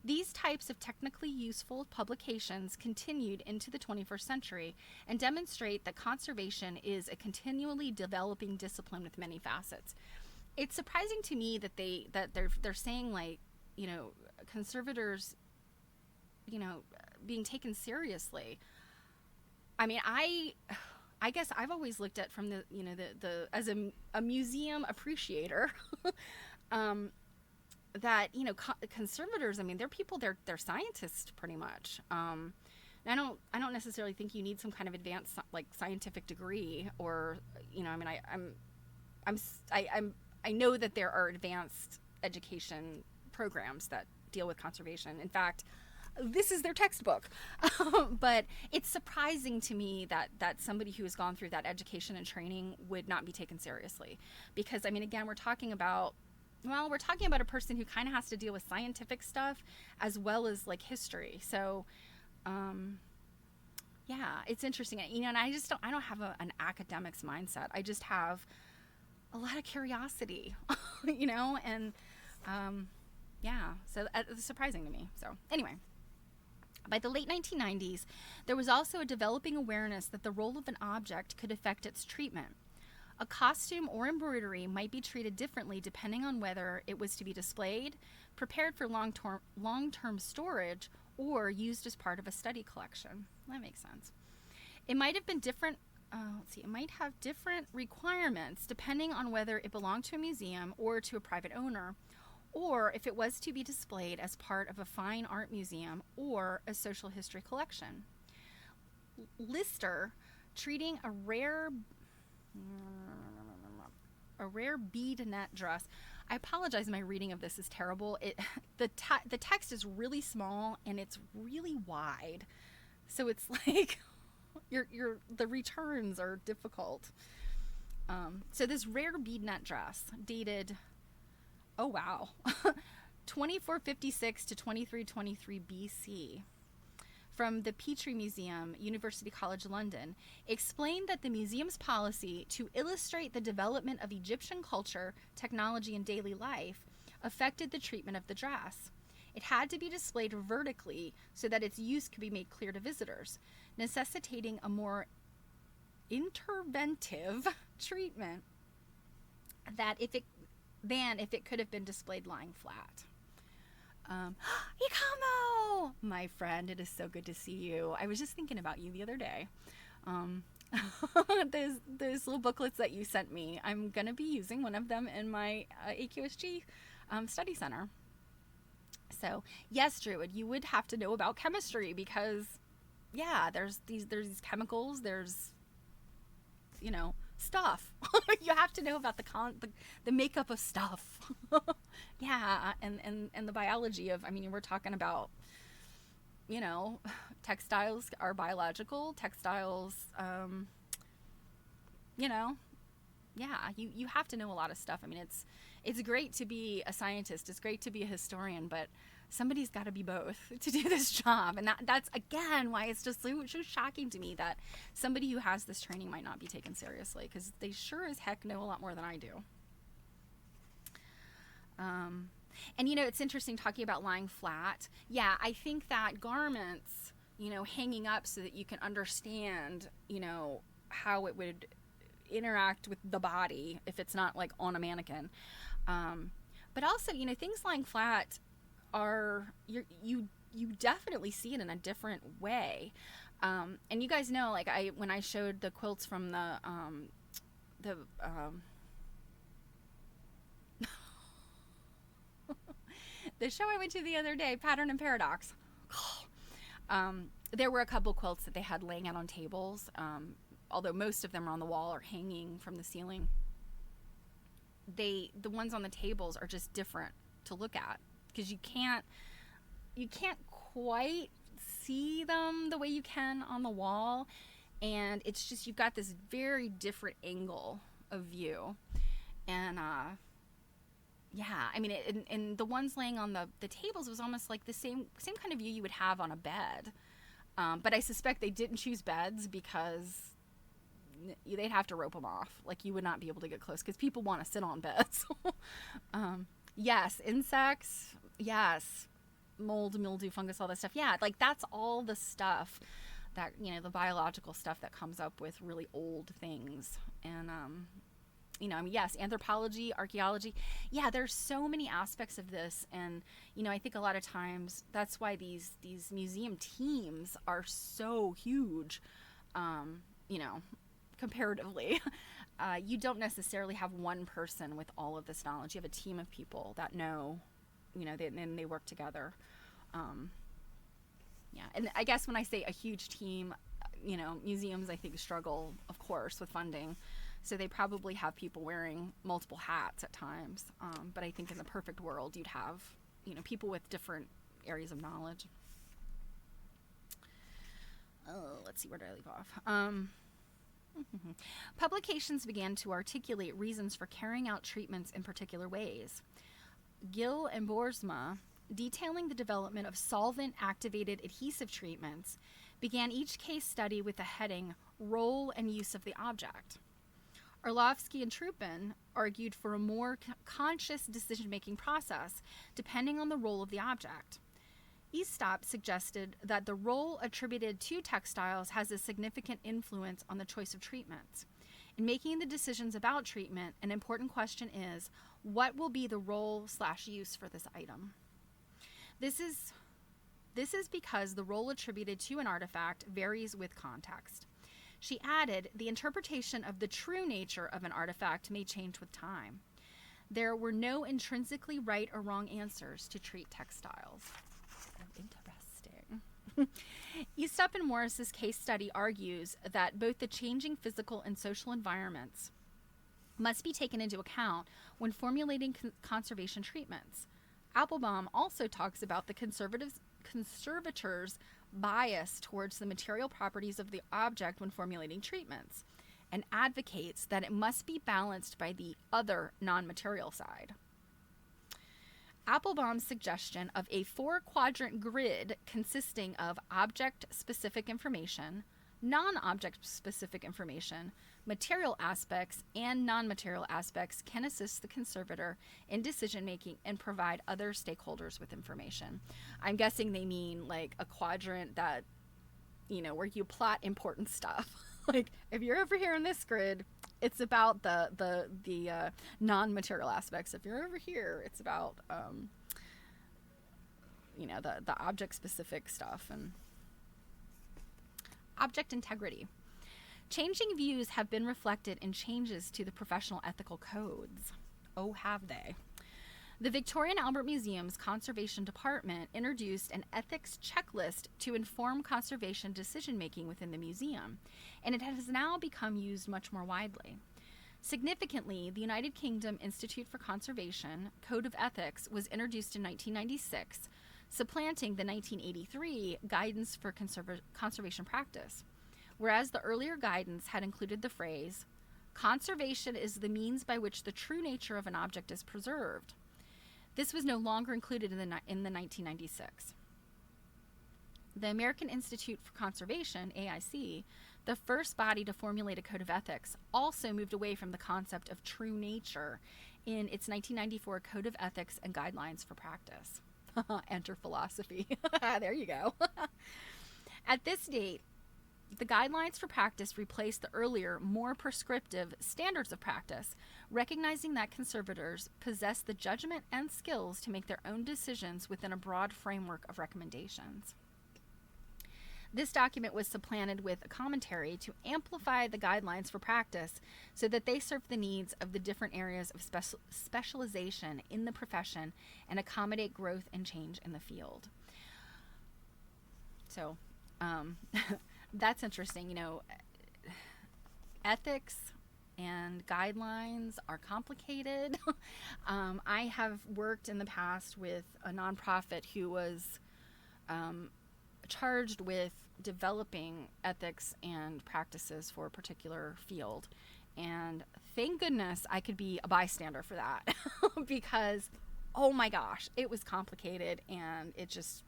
[SPEAKER 1] These types of technically useful publications continued into the 21st century and demonstrate that conservation is a continually developing discipline with many facets. It's surprising to me that they're saying, like, you know, conservators, you know, being taken seriously. I mean, I guess I've always looked at from the, you know, the as a museum appreciator, that, you know, conservators, I mean, they're people, they're scientists pretty much. And I don't necessarily think you need some kind of advanced, like, scientific degree, or, you know, I mean, I know that there are advanced education programs that deal with conservation. In fact, this is their textbook. But it's surprising to me that somebody who has gone through that education and training would not be taken seriously. Because, I mean, again, we're talking about a person who kind of has to deal with scientific stuff as well as, like, history. So, yeah, it's interesting. You know, and I don't have an academics mindset. I just have a lot of curiosity, you know, and, yeah, so it's surprising to me. So anyway, by the late 1990s, there was also a developing awareness that the role of an object could affect its treatment. A costume or embroidery might be treated differently depending on whether it was to be displayed, prepared for long-term storage, or used as part of a study collection. That makes sense. It might have been different. It might have different requirements depending on whether it belonged to a museum or to a private owner, or if it was to be displayed as part of a fine art museum or a social history collection. Lister, treating a rare bead net dress. I apologize, my reading of this is terrible. The text is really small and it's really wide, so it's like the returns are difficult. So this rare bead net dress dated, 2456 to 2323 BC, from the Petrie Museum, University College London, explained that the museum's policy to illustrate the development of Egyptian culture, technology, and daily life affected the treatment of the dress. It had to be displayed vertically so that its use could be made clear to visitors, necessitating a more interventive treatment than if it could have been displayed lying flat. Ikamo! My friend, it is so good to see you. I was just thinking about you the other day. Those little booklets that you sent me, I'm going to be using one of them in my AQSG study center. So, yes, Druid, you would have to know about chemistry because, yeah, there's these chemicals, there's, stuff. You have to know about the makeup of stuff. Yeah, and the biology of, we're talking about, textiles are biological, textiles, yeah, you have to know a lot of stuff. It's great to be a scientist, it's great to be a historian, but somebody's got to be both to do this job. And that's, again, why it's just so shocking to me that somebody who has this training might not be taken seriously, because they sure as heck know a lot more than I do. And, it's interesting talking about lying flat. Yeah, I think that garments, hanging up so that you can understand, how it would interact with the body if it's not like on a mannequin. But also, things lying flat are, you definitely see it in a different way. And you guys know, like when I showed the quilts from the show I went to the other day, Pattern and Paradox, there were a couple quilts that they had laying out on tables, although most of them are on the wall or hanging from the ceiling. The ones on the tables are just different to look at, because you can't quite see them the way you can on the wall, and it's just, you've got this very different angle of view. And yeah, and the ones laying on the tables was almost like the same kind of view you would have on a bed, but I suspect they didn't choose beds because they'd have to rope them off. Like, you would not be able to get close because people want to sit on beds. Yes, insects, yes, mold, mildew, fungus, all that stuff. Yeah, like that's all the stuff that, the biological stuff that comes up with really old things. And, yes, anthropology, archaeology. Yeah, there's so many aspects of this. And, I think a lot of times that's why these museum teams are so huge, comparatively. You don't necessarily have one person with all of this knowledge. You have a team of people that know, and they work together. Yeah, and I guess when I say a huge team, museums, I think, struggle, of course, with funding. So they probably have people wearing multiple hats at times. But I think in the perfect world, you'd have, people with different areas of knowledge. Oh, let's see, where did I leave off? Publications began to articulate reasons for carrying out treatments in particular ways. Gill and Boersma, detailing the development of solvent-activated adhesive treatments, began each case study with the heading, Role and Use of the Object. Orlovsky and Trupin argued for a more conscious decision-making process, depending on the role of the object. Aesop suggested that the role attributed to textiles has a significant influence on the choice of treatments. In making the decisions about treatment, an important question is, what will be the role/use for this item? This is because the role attributed to an artifact varies with context. She added, the interpretation of the true nature of an artifact may change with time. There were no intrinsically right or wrong answers to treat textiles. Interesting. Eastup and Morris's case study argues that both the changing physical and social environments must be taken into account when formulating conservation treatments. Applebaum also talks about the conservator's bias towards the material properties of the object when formulating treatments, and advocates that it must be balanced by the other non-material side. Applebaum's suggestion of a 4-quadrant grid consisting of object-specific information, non-object-specific information, material aspects, and non-material aspects can assist the conservator in decision-making and provide other stakeholders with information. I'm guessing they mean like a quadrant that, where you plot important stuff. Like, if you're over here in this grid, it's about the non-material aspects. If you're over here, it's about, the object-specific stuff. And object integrity. Changing views have been reflected in changes to the professional ethical codes. Oh, have they? The Victoria and Albert Museum's Conservation Department introduced an ethics checklist to inform conservation decision-making within the museum, and it has now become used much more widely. Significantly, the United Kingdom Institute for Conservation Code of Ethics was introduced in 1996, supplanting the 1983 Guidance for Conservation Practice, whereas the earlier guidance had included the phrase, "Conservation is the means by which the true nature of an object is preserved." This was no longer included in the 1996. The American Institute for Conservation, AIC, the first body to formulate a code of ethics, also moved away from the concept of true nature in its 1994 Code of Ethics and Guidelines for Practice. Enter philosophy. There you go. At this date, the guidelines for practice replaced the earlier, more prescriptive standards of practice, recognizing that conservators possess the judgment and skills to make their own decisions within a broad framework of recommendations. This document was supplanted with a commentary to amplify the guidelines for practice so that they serve the needs of the different areas of specialization in the profession and accommodate growth and change in the field. So, that's interesting. Ethics and guidelines are complicated. I have worked in the past with a nonprofit who was charged with developing ethics and practices for a particular field. And thank goodness I could be a bystander for that because, oh my gosh, it was complicated and it's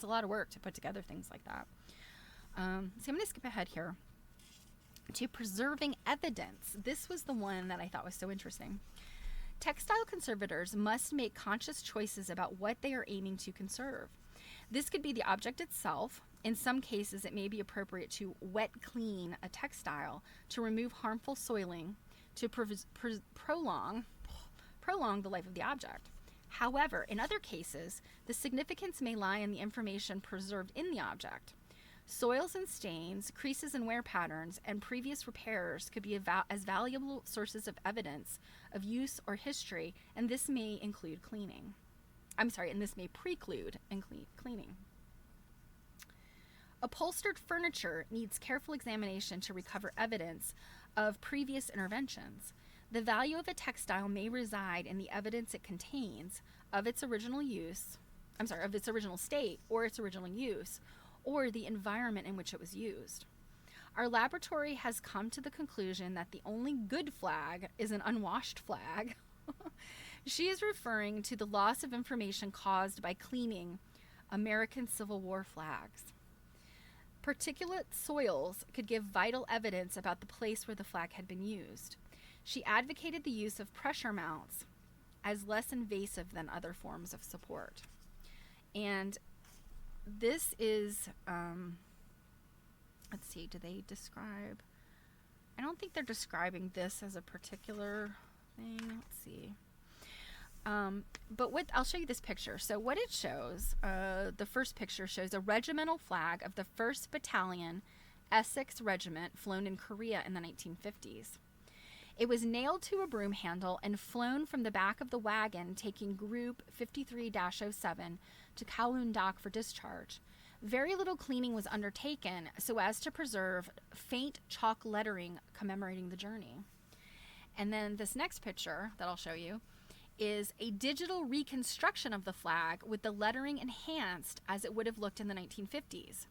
[SPEAKER 1] a lot of work to put together things like that. So I'm going to skip ahead here to preserving evidence. This was the one that I thought was so interesting. Textile conservators must make conscious choices about what they are aiming to conserve. This could be the object itself. In some cases, it may be appropriate to wet clean a textile to remove harmful soiling to prolong the life of the object. However, in other cases, the significance may lie in the information preserved in the object. Soils and stains, creases and wear patterns, and previous repairs could be as valuable sources of evidence of use or history, and this may include cleaning. And this may preclude cleaning. Upholstered furniture needs careful examination to recover evidence of previous interventions. The value of a textile may reside in the evidence it contains of its original state or its original use, or the environment in which it was used. Our laboratory has come to the conclusion that the only good flag is an unwashed flag. She is referring to the loss of information caused by cleaning American Civil War flags. Particulate soils could give vital evidence about the place where the flag had been used. She advocated the use of pressure mounts as less invasive than other forms of support. And this is, let's see, do they describe? I don't think they're describing this as a particular thing. Let's see. But what I'll show you this picture. So what it shows, the first picture shows a regimental flag of the 1st Battalion, Essex Regiment, flown in Korea in the 1950s. It was nailed to a broom handle and flown from the back of the wagon, taking Group 53-07 to Kowloon Dock for discharge. Very little cleaning was undertaken so as to preserve faint chalk lettering commemorating the journey. And then this next picture that I'll show you is a digital reconstruction of the flag with the lettering enhanced as it would have looked in the 1950s.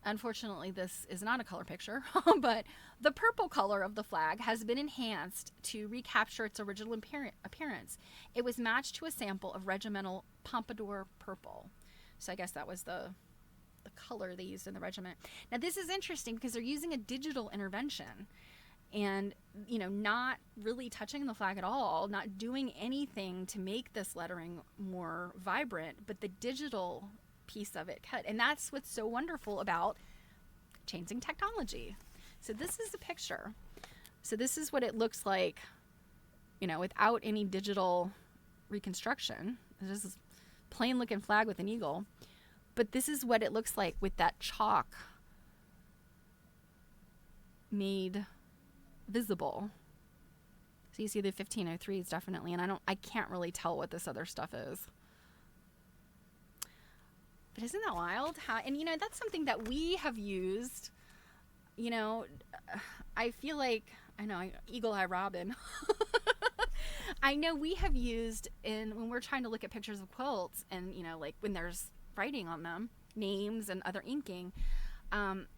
[SPEAKER 1] Unfortunately, this is not a color picture, but the purple color of the flag has been enhanced to recapture its original appearance. It was matched to a sample of regimental pompadour purple. So I guess that was the color they used in the regiment. Now this is interesting because they're using a digital intervention and, you know, not really touching the flag at all, not doing anything to make this lettering more vibrant, but the digital piece of it cut. And that's what's so wonderful about changing technology. So this is a picture. So this is what it looks like, you know, without any digital reconstruction. This is plain looking flag with an eagle. But this is what it looks like with that chalk made visible. So you see the 1503s definitely, and I can't really tell what this other stuff is. But isn't that wild? And you know, that's something that we have used. You know, I feel like, I know, Eagle Eye Robin. I know we have used when we're trying to look at pictures of quilts and, you know, like when there's writing on them, names and other inking,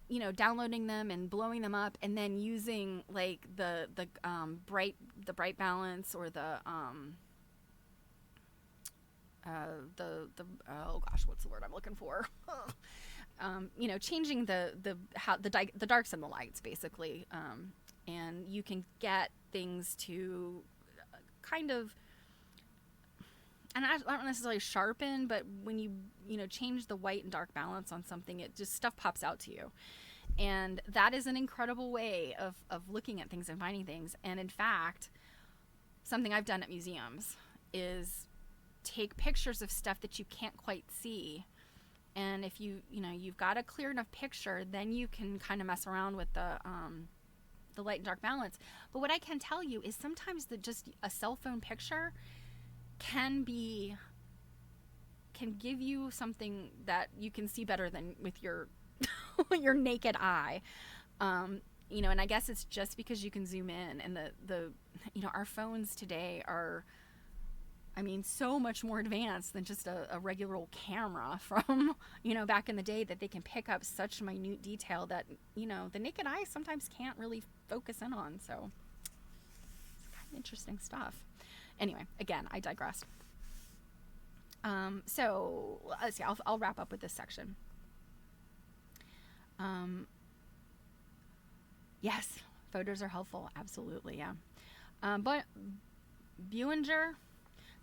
[SPEAKER 1] you know, downloading them and blowing them up and then using like the bright balance or oh gosh, what's the word I'm looking for? You know, changing the darks and the lights basically, and you can get things to kind of, and I don't necessarily sharpen, but when you know, change the white and dark balance on something, it just, stuff pops out to you. And that is an incredible way of looking at things and finding things. And in fact, something I've done at museums is take pictures of stuff that you can't quite see. And if you know, you've got a clear enough picture, then you can kind of mess around with the light and dark balance. But what I can tell you is sometimes just a cell phone picture can give you something that you can see better than with your your naked eye. You know, and I guess it's just because you can zoom in, and the you know, our phones today are, I mean, so much more advanced than just a regular old camera from, you know, back in the day, that they can pick up such minute detail that, you know, the naked eye sometimes can't really focus in on. So it's kind of interesting stuff. Anyway, again, I digress. So let's see, I'll wrap up with this section. Yes, photos are helpful. Absolutely. Yeah. But Buinger,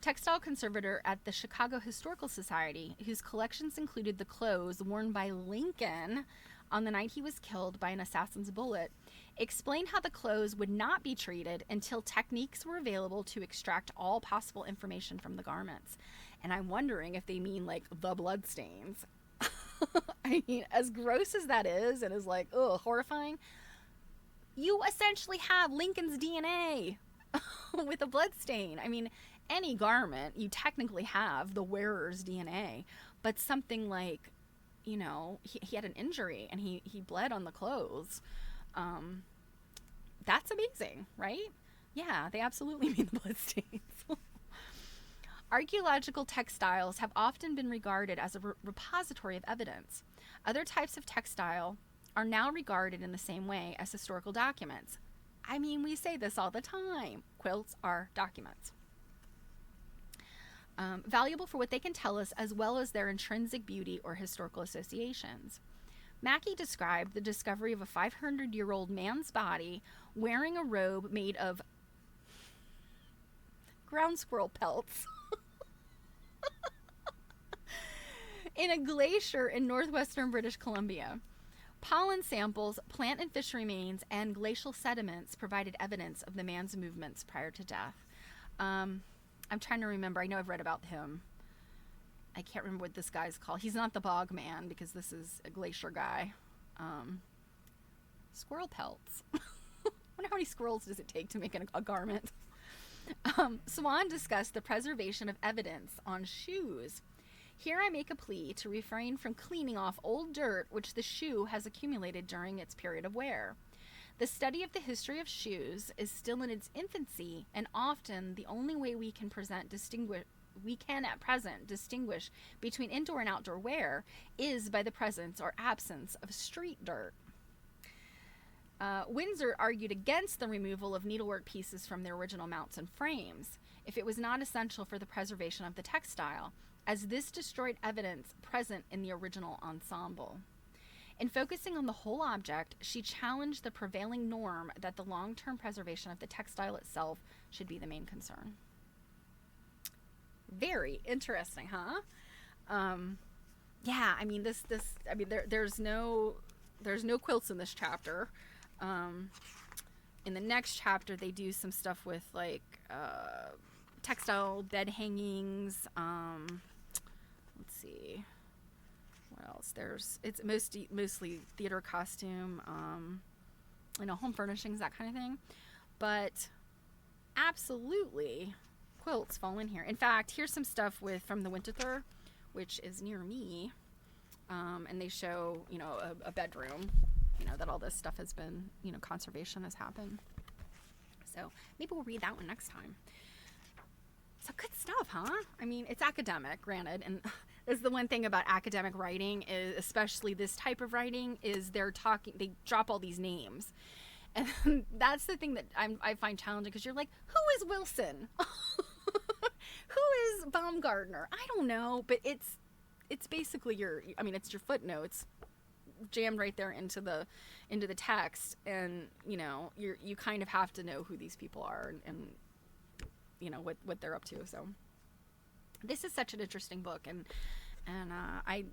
[SPEAKER 1] textile conservator at the Chicago Historical Society, whose collections included the clothes worn by Lincoln on the night he was killed by an assassin's bullet, explained how the clothes would not be treated until techniques were available to extract all possible information from the garments. And I'm wondering if they mean like the blood stains. I mean, as gross as that is, and is like, ugh, horrifying, you essentially have Lincoln's DNA with a blood stain. I mean, any garment, you technically have the wearer's DNA, but something like, you know, he had an injury and he bled on the clothes. That's amazing, right? Yeah, they absolutely mean the blood stains. Archaeological textiles have often been regarded as a repository of evidence. Other types of textile are now regarded in the same way as historical documents. I mean, we say this all the time. Quilts are documents. Valuable for what they can tell us, as well as their intrinsic beauty or historical associations. Mackey described the discovery of a 500-year-old man's body wearing a robe made of ground squirrel pelts in a glacier in northwestern British Columbia. Pollen samples, plant and fish remains, and glacial sediments provided evidence of the man's movements prior to death. I'm trying to remember. I know I've read about him. I can't remember what this guy's called. He's not the bog man, because this is a glacier guy. Squirrel pelts. I wonder how many squirrels does it take to make a garment. Swan discussed the preservation of evidence on shoes. Here I make a plea to refrain from cleaning off old dirt which the shoe has accumulated during its period of wear. The study of the history of shoes is still in its infancy, and often the only way we can at present distinguish between indoor and outdoor wear is by the presence or absence of street dirt. Windsor argued against the removal of needlework pieces from their original mounts and frames, if it was not essential for the preservation of the textile, as this destroyed evidence present in the original ensemble. In focusing on the whole object, she challenged the prevailing norm that the long-term preservation of the textile itself should be the main concern. Very interesting, huh? Yeah, I mean, there's no quilts in this chapter. In the next chapter, they do some stuff with like textile bed hangings. Let's see, what else? It's mostly theater costume, home furnishings, that kind of thing. But absolutely, quilts fall in here. In fact, here's some stuff from the Winterthur, which is near me, and they show a bedroom. That all this stuff has been, conservation has happened. So maybe we'll read that one next time. So good stuff, huh? I mean, it's academic, granted, and that's the one thing about academic writing, is especially this type of writing, is they drop all these names. And that's the thing that I find challenging, because you're like, who is Wilson? Who is Baumgartner? I don't know, but it's basically it's your footnotes jammed right there into the text, and you kind of have to know who these people are and what they're up to. So this is such an interesting book, and I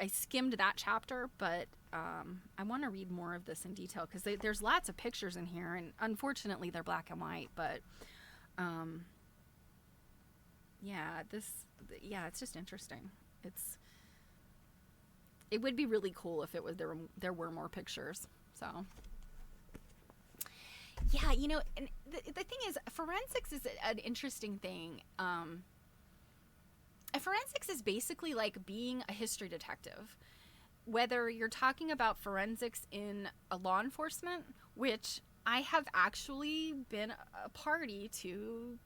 [SPEAKER 1] skimmed that chapter, but I want to read more of this in detail, because there's lots of pictures in here, and unfortunately they're black and white, but it's just interesting. It would be really cool if there were more pictures. So yeah, and the thing is, forensics is an interesting thing. Forensics is basically like being a history detective. Whether you're talking about forensics in a law enforcement, which I have actually been a party to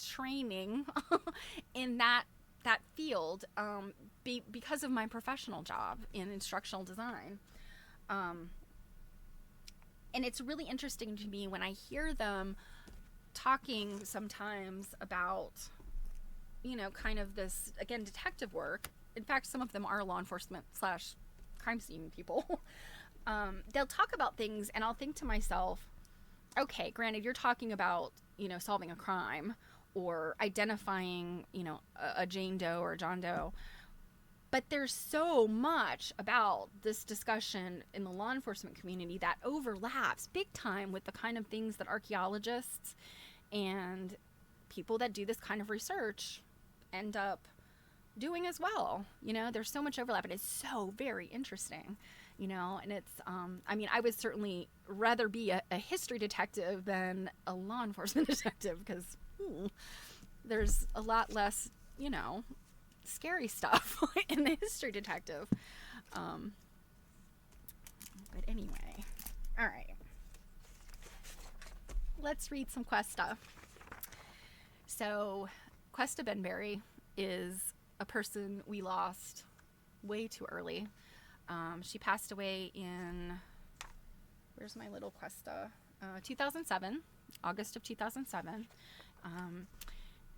[SPEAKER 1] training in that field, because of my professional job in instructional design. And it's really interesting to me when I hear them talking sometimes about, kind of this, again, detective work. In fact, some of them are law enforcement / crime scene people. They'll talk about things, and I'll think to myself, okay, granted, you're talking about, solving a crime, or identifying, a Jane Doe or a John Doe. But there's so much about this discussion in the law enforcement community that overlaps big time with the kind of things that archaeologists and people that do this kind of research end up doing as well. There's so much overlap, and it's so very interesting, and it's, I would certainly rather be a history detective than a law enforcement detective, because there's a lot less, scary stuff in the history detective. But anyway, all right. Let's read some Cuesta. So, Cuesta Benberry is a person we lost way too early. She passed away in, where's my little Cuesta? 2007, August of 2007.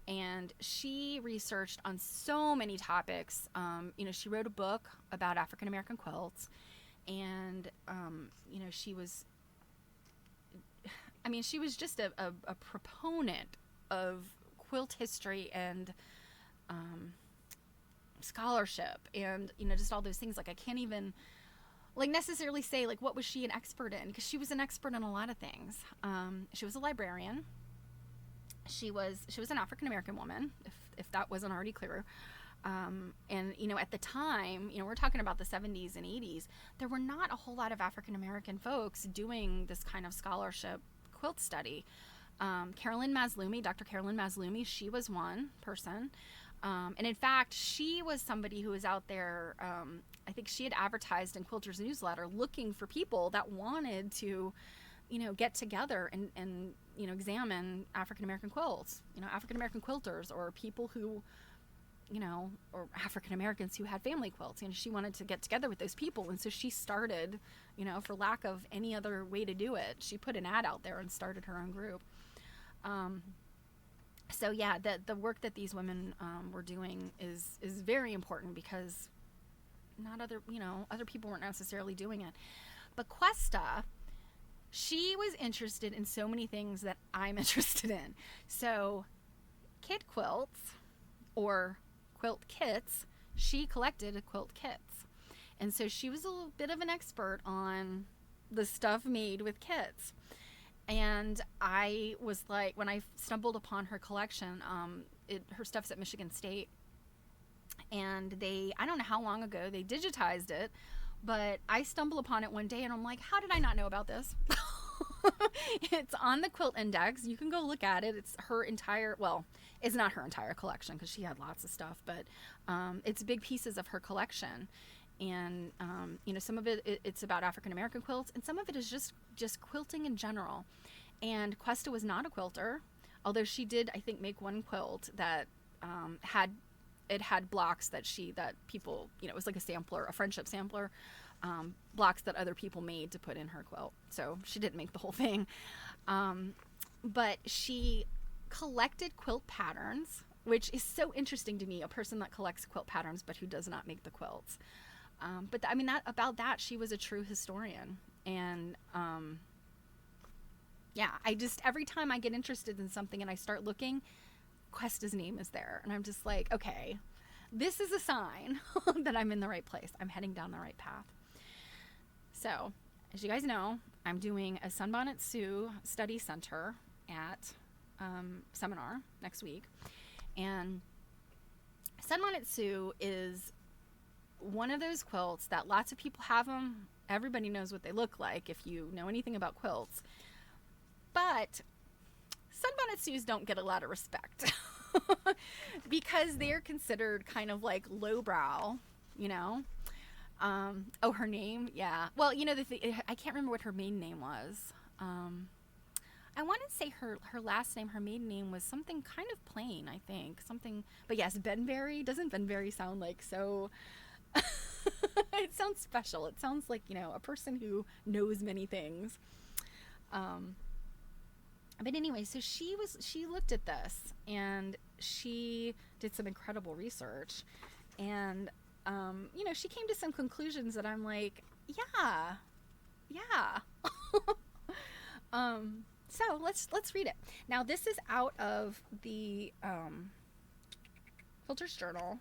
[SPEAKER 1] And she researched on so many topics. She wrote a book about African American quilts, and she was just a proponent of quilt history and scholarship, and just all those things. Like, I can't even like necessarily say like what was she an expert in, because she was an expert in a lot of things. She was a librarian. She was an African American woman, if that wasn't already clear. And you know, at the time, you know, we're talking about the 70s and 80s, there were not a whole lot of African American folks doing this kind of scholarship quilt study. Carolyn Maslumi, Dr. Carolyn Maslumi, she was one person. And in fact, she was somebody who was out there, I think she had advertised in Quilters Newsletter looking for people that wanted to, you know, get together and you know, examine African-American quilts, you know, African-American quilters, or people who, you know, or African-Americans who had family quilts. You know, she wanted to get together with those people. And so she started, you know, for lack of any other way to do it, she put an ad out there and started her own group. So yeah, the work that these women were doing is very important, because not other, you know, other people weren't necessarily doing it. But Cuesta, she was interested in so many things that I'm interested in. So kit quilts, or quilt kits, she collected quilt kits. And so she was a little bit of an expert on the stuff made with kits. And I was like, when I stumbled upon her collection, her stuff's at Michigan State, and I don't know how long ago they digitized it, but I stumbled upon it one day and I'm like, how did I not know about this? It's on the Quilt Index. You can go look at it. It's her entire, well, it's not her entire collection because she had lots of stuff, but it's big pieces of her collection. And you know, some of it's about African American quilts, and some of it is just quilting in general. And Cuesta was not a quilter, although she did, I think, make one quilt that had blocks that people, you know, it was like a sampler, a friendship sampler, blocks that other people made to put in her quilt. So she didn't make the whole thing, but she collected quilt patterns, which is so interesting to me, a person that collects quilt patterns but who does not make the quilts. But I mean, about that, she was a true historian. And yeah, every time I get interested in something and I start looking, Cuesta's name is there. And I'm just like, okay, this is a sign that I'm in the right place. I'm heading down the right path. So, as you guys know, I'm doing a Sunbonnet Sioux Study Center at seminar next week. And Sunbonnet Sioux is one of those quilts that lots of people have them. Everybody knows what they look like if you know anything about quilts. But Sunbonnet Sioux don't get a lot of respect because they're considered kind of like lowbrow, you know. Oh, her name? Yeah. Well, you know, I can't remember what her maiden name was. I want to say her last name, her maiden name was something kind of plain, I think. Something, but yes, Benberry. Doesn't Benberry sound like so... It sounds special. It sounds like, you know, a person who knows many things. But anyway, so she looked at this and she did some incredible research, and you know, she came to some conclusions that I'm like, yeah. So let's read it. Now, this is out of the Quilter's Journal.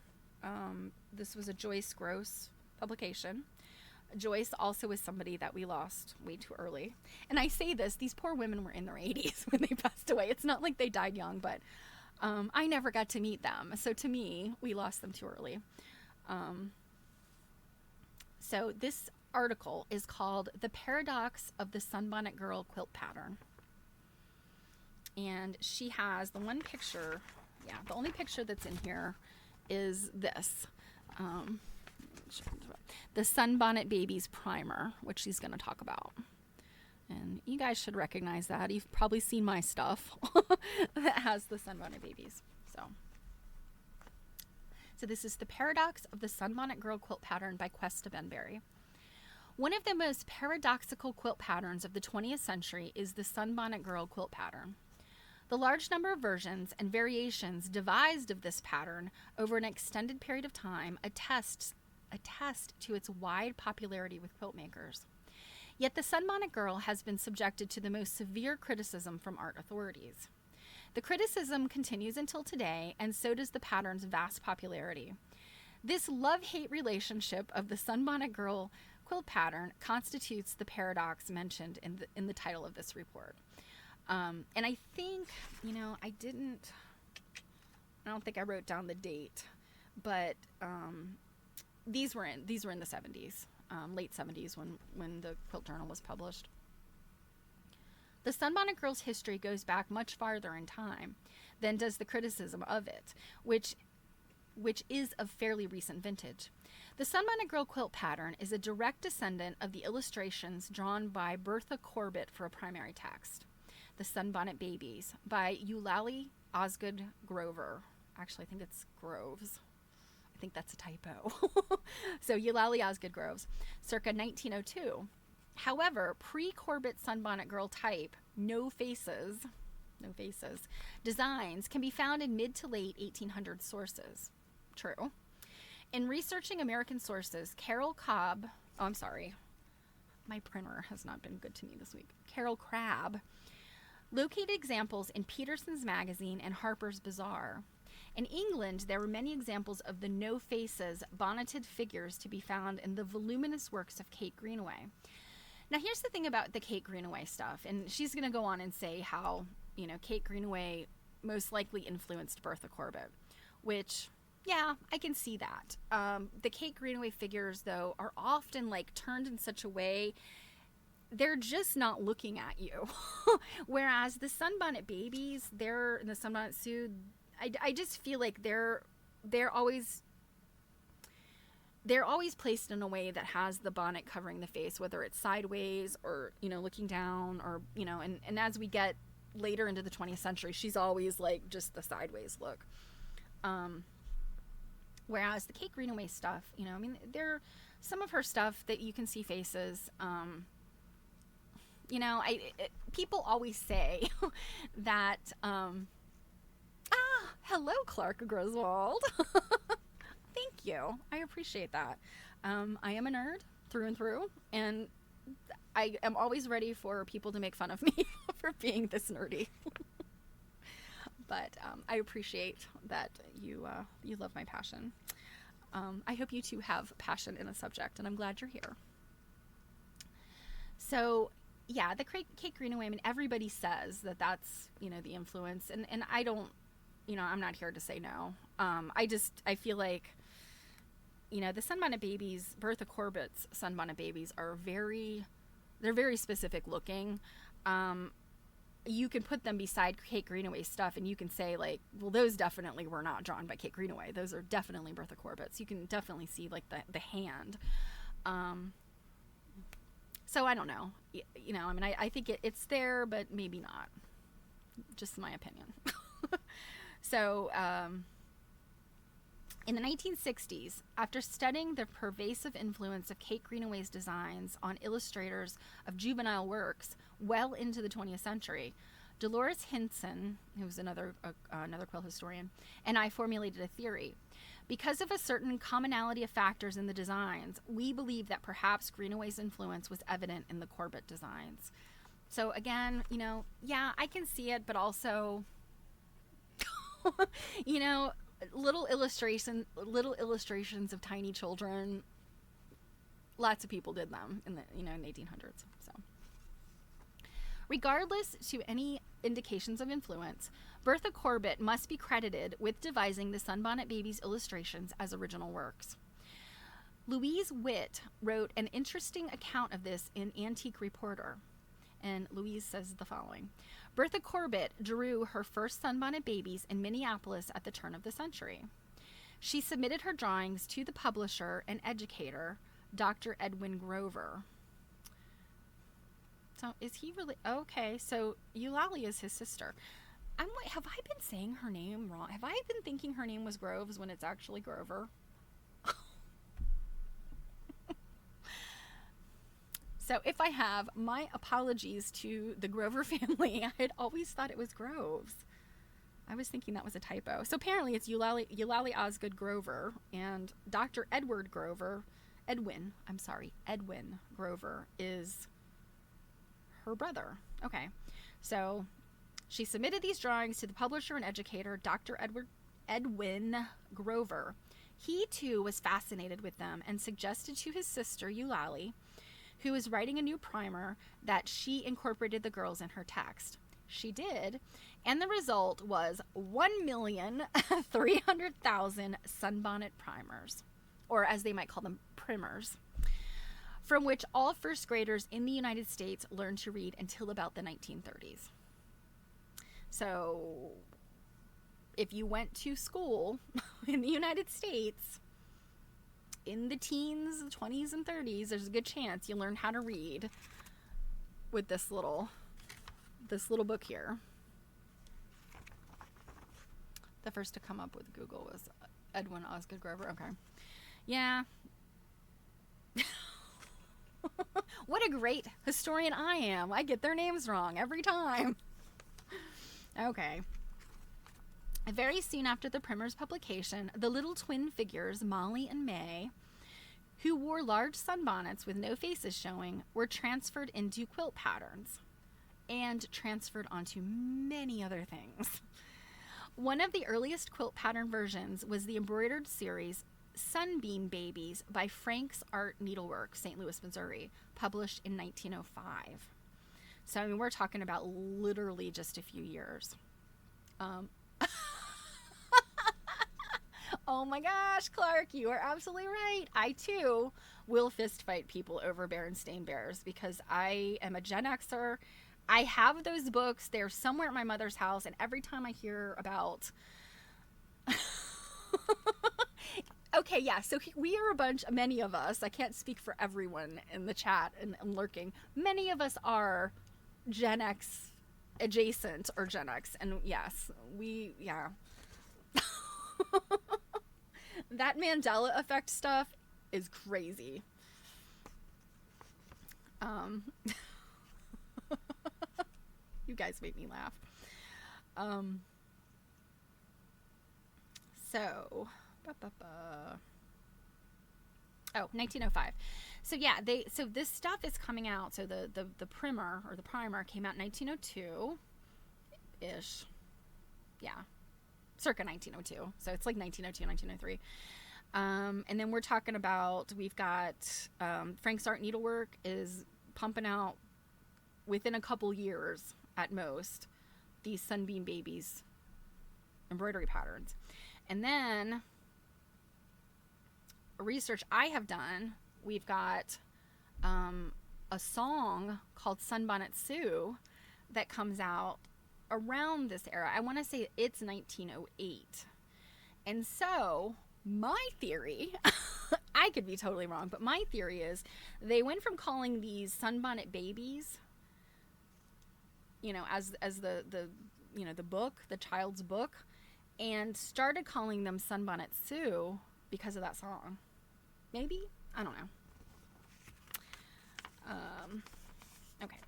[SPEAKER 1] This was a Joyce Gross publication. Joyce also was somebody that we lost way too early. And I say this, these poor women were in their 80s when they passed away. It's not like they died young, but I never got to meet them. So to me, we lost them too early. So this article is called The Paradox of the Sunbonnet Girl Quilt Pattern. And she has the one picture, the only picture that's in here is this. The Sunbonnet Babies Primer, which she's going to talk about. And you guys should recognize that. You've probably seen my stuff that has the Sunbonnet Babies. So this is The Paradox of the Sunbonnet Girl Quilt Pattern by Cuesta Benberry. One of the most paradoxical quilt patterns of the 20th century is the Sunbonnet Girl quilt pattern. The large number of versions and variations devised of this pattern over an extended period of time attest to its wide popularity with quilt makers. Yet the Sunbonnet Girl has been subjected to the most severe criticism from art authorities. The criticism continues until today, and so does the pattern's vast popularity. This love-hate relationship of the Sunbonnet Girl quilt pattern constitutes the paradox mentioned in the title of this report. And I think, I don't think I wrote down the date, but these were in the 70s, late 70s when the Quilt Journal was published. The Sunbonnet Girl's history goes back much farther in time than does the criticism of it, which is of fairly recent vintage. The Sunbonnet Girl quilt pattern is a direct descendant of the illustrations drawn by Bertha Corbett for a primary text, The Sunbonnet Babies, by Eulalie Osgood Grover. Actually, I think it's Groves. I think that's a typo. So Eulalie Osgood Groves, circa 1902. However, pre-Corbett Sunbonnet Girl type, no faces, designs can be found in mid to late 1800 sources. True. In researching American sources, Carol Crabb located examples in Peterson's Magazine and Harper's Bazaar. In England, there were many examples of the no faces bonneted figures to be found in the voluminous works of Kate Greenaway. Now, here's the thing about the Kate Greenaway stuff, and she's going to go on and say how, Kate Greenaway most likely influenced Bertha Corbett, which, yeah, I can see that. The Kate Greenaway figures, though, are often, turned in such a way they're just not looking at you. Whereas the Sunbonnet Babies, they're in the Sunbonnet suit, I just feel like they're always placed in a way that has the bonnet covering the face, whether it's sideways or, looking down or, and as we get later into the 20th century, she's always just the sideways look. Whereas the Kate Greenaway stuff, there some of her stuff that you can see faces, people always say that, hello, Clark Griswold. Thank you. I appreciate that. I am a nerd through and through, and I am always ready for people to make fun of me for being this nerdy. But I appreciate that you love my passion. I hope you too have passion in a subject, and I'm glad you're here. So, yeah, the Kate Greenaway, everybody says that that's, the influence, and I don't, I'm not here to say no. I feel like, the Sunbonnet Babies, Bertha Corbett's Sunbonnet Babies they're very specific looking. You can put them beside Kate Greenaway's stuff and you can say well, those definitely were not drawn by Kate Greenaway. Those are definitely Bertha Corbett's. You can definitely see the hand. So I don't know. I think it's there, but maybe not. Just my opinion. So, in the 1960s, after studying the pervasive influence of Kate Greenaway's designs on illustrators of juvenile works well into the 20th century, Dolores Hinson, who was another quilt historian, and I formulated a theory. Because of a certain commonality of factors in the designs, we believe that perhaps Greenaway's influence was evident in the Corbett designs. So again, yeah, I can see it, but also, little illustrations of tiny children. Lots of people did them in the 1800s. So, regardless to any indications of influence, Bertha Corbett must be credited with devising the Sunbonnet Babies illustrations as original works. Louise Witt wrote an interesting account of this in Antique Reporter, and Louise says the following. Bertha Corbett drew her first Sunbonnet Babies in Minneapolis at the turn of the century. She submitted her drawings to the publisher and educator, Dr. Edwin Grover. So is he really... Okay, so Eulalie is his sister. Have I been saying her name wrong? Have I been thinking her name was Groves when it's actually Grover? So if I have, my apologies to the Grover family. I had always thought it was Groves. I was thinking that was a typo. So apparently it's Eulalie Osgood Grover, and Dr. Edwin Grover is her brother. Okay. So she submitted these drawings to the publisher and educator, Dr. Edwin Grover, He too was fascinated with them and suggested to his sister Eulalie, who was writing a new primer, that she incorporated the girls in her text. She did, and the result was 1,300,000 Sunbonnet primers, or as they might call them, primers, from which all first graders in the United States learned to read until about the 1930s. So if you went to school in the United States in the teens, 20s, and 30s, there's a good chance you learned how to read with this little book here. The first to come up with Google was Edwin Osgood Grover. Okay. Yeah. What a great historian I am. I get their names wrong every time. Okay. Very soon after the primer's publication, the little twin figures, Molly and May, who wore large sunbonnets with no faces showing, were transferred into quilt patterns and transferred onto many other things. One of the earliest quilt pattern versions was the embroidered series Sunbeam Babies by Frank's Art Needlework, St. Louis, Missouri, published in 1905. So, I mean, we're talking about literally just a few years. Oh my gosh, Clark, you are absolutely right. I, too, will fist fight people over Berenstain Bears because I am a Gen Xer. I have those books. They're somewhere at my mother's house, and every time I hear about... Okay, yeah, so we are many of us, I can't speak for everyone in the chat and lurking, many of us are Gen X adjacent or Gen X, and yes, yeah. That Mandela effect stuff is crazy. You guys make me laugh. So... 1905. So yeah, so this stuff is coming out. So the primer or the primer came out in 1902-ish. Yeah. Circa 1902. So it's like 1902, 1903. And then we're talking about, we've got Frank's Art Needlework is pumping out within a couple years at most these Sunbeam Babies embroidery patterns. And then research I have done, we've got a song called Sunbonnet Sue that comes out around this era. I want to say it's 1908. And so my theory, I could be totally wrong, but my theory is they went from calling these Sunbonnet Babies, you know, as the you know, the book, the child's book, and started calling them Sunbonnet Sue because of that song. Maybe? I don't know. Okay.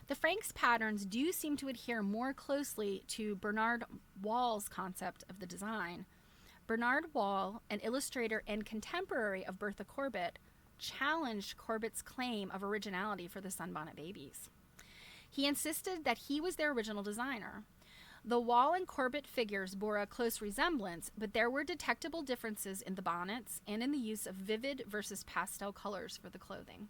[SPEAKER 1] The Franks patterns do seem to adhere more closely to Bernard Wall's concept of the design. Bernard Wall, an illustrator and contemporary of Bertha Corbett, challenged Corbett's claim of originality for the Sunbonnet Babies. He insisted that he was their original designer. The Wall and Corbett figures bore a close resemblance, but there were detectable differences in the bonnets and in the use of vivid versus pastel colors for the clothing.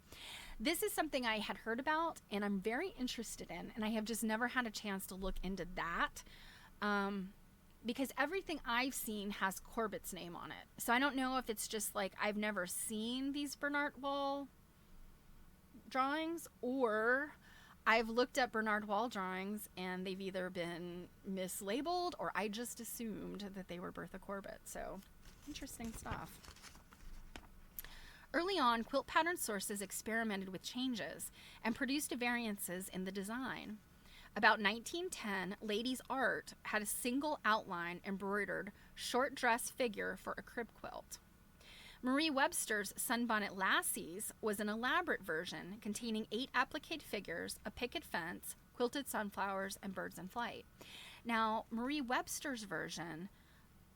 [SPEAKER 1] This is something I had heard about and I'm very interested in, and I have just never had a chance to look into that because everything I've seen has Corbett's name on it. So I don't know if it's just like I've never seen these Bernard Wall drawings, or I've looked at Bernard Wall drawings and they've either been mislabeled or I just assumed that they were Bertha Corbett. So, interesting stuff. Early on, quilt pattern sources experimented with changes and produced variances in the design. About 1910, Ladies' Art had a single outline embroidered short dress figure for a crib quilt. Marie Webster's Sunbonnet Lassies was an elaborate version containing 8 appliqued figures, a picket fence, quilted sunflowers, and birds in flight. Now, Marie Webster's version,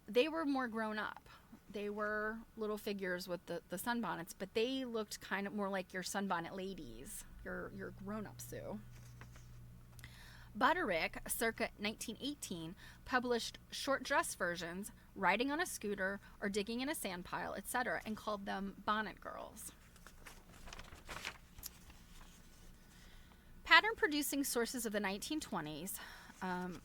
[SPEAKER 1] they were more grown up. They were little figures with the sunbonnets, but they looked kind of more like your sunbonnet ladies, your grown-up Sue. Butterick, circa 1918, published short dress versions, riding on a scooter or digging in a sand pile, etc., and called them bonnet girls. Pattern producing sources of the 1920s,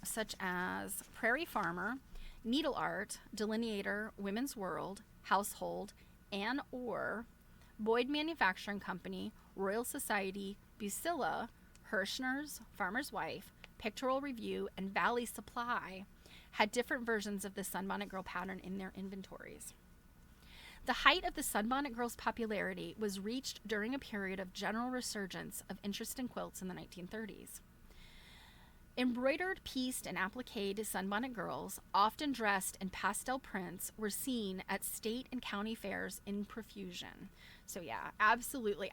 [SPEAKER 1] such as Prairie Farmer, Needle Art, Delineator, Women's World, Household, Ann Orr, Boyd Manufacturing Company, Royal Society, Busilla, Hirschner's, Farmer's Wife, Pictorial Review, and Valley Supply had different versions of the Sunbonnet Girl pattern in their inventories. The height of the Sunbonnet Girl's popularity was reached during a period of general resurgence of interest in quilts in the 1930s. Embroidered, pieced, and appliqued Sunbonnet girls, often dressed in pastel prints, were seen at state and county fairs in profusion. So yeah, absolutely.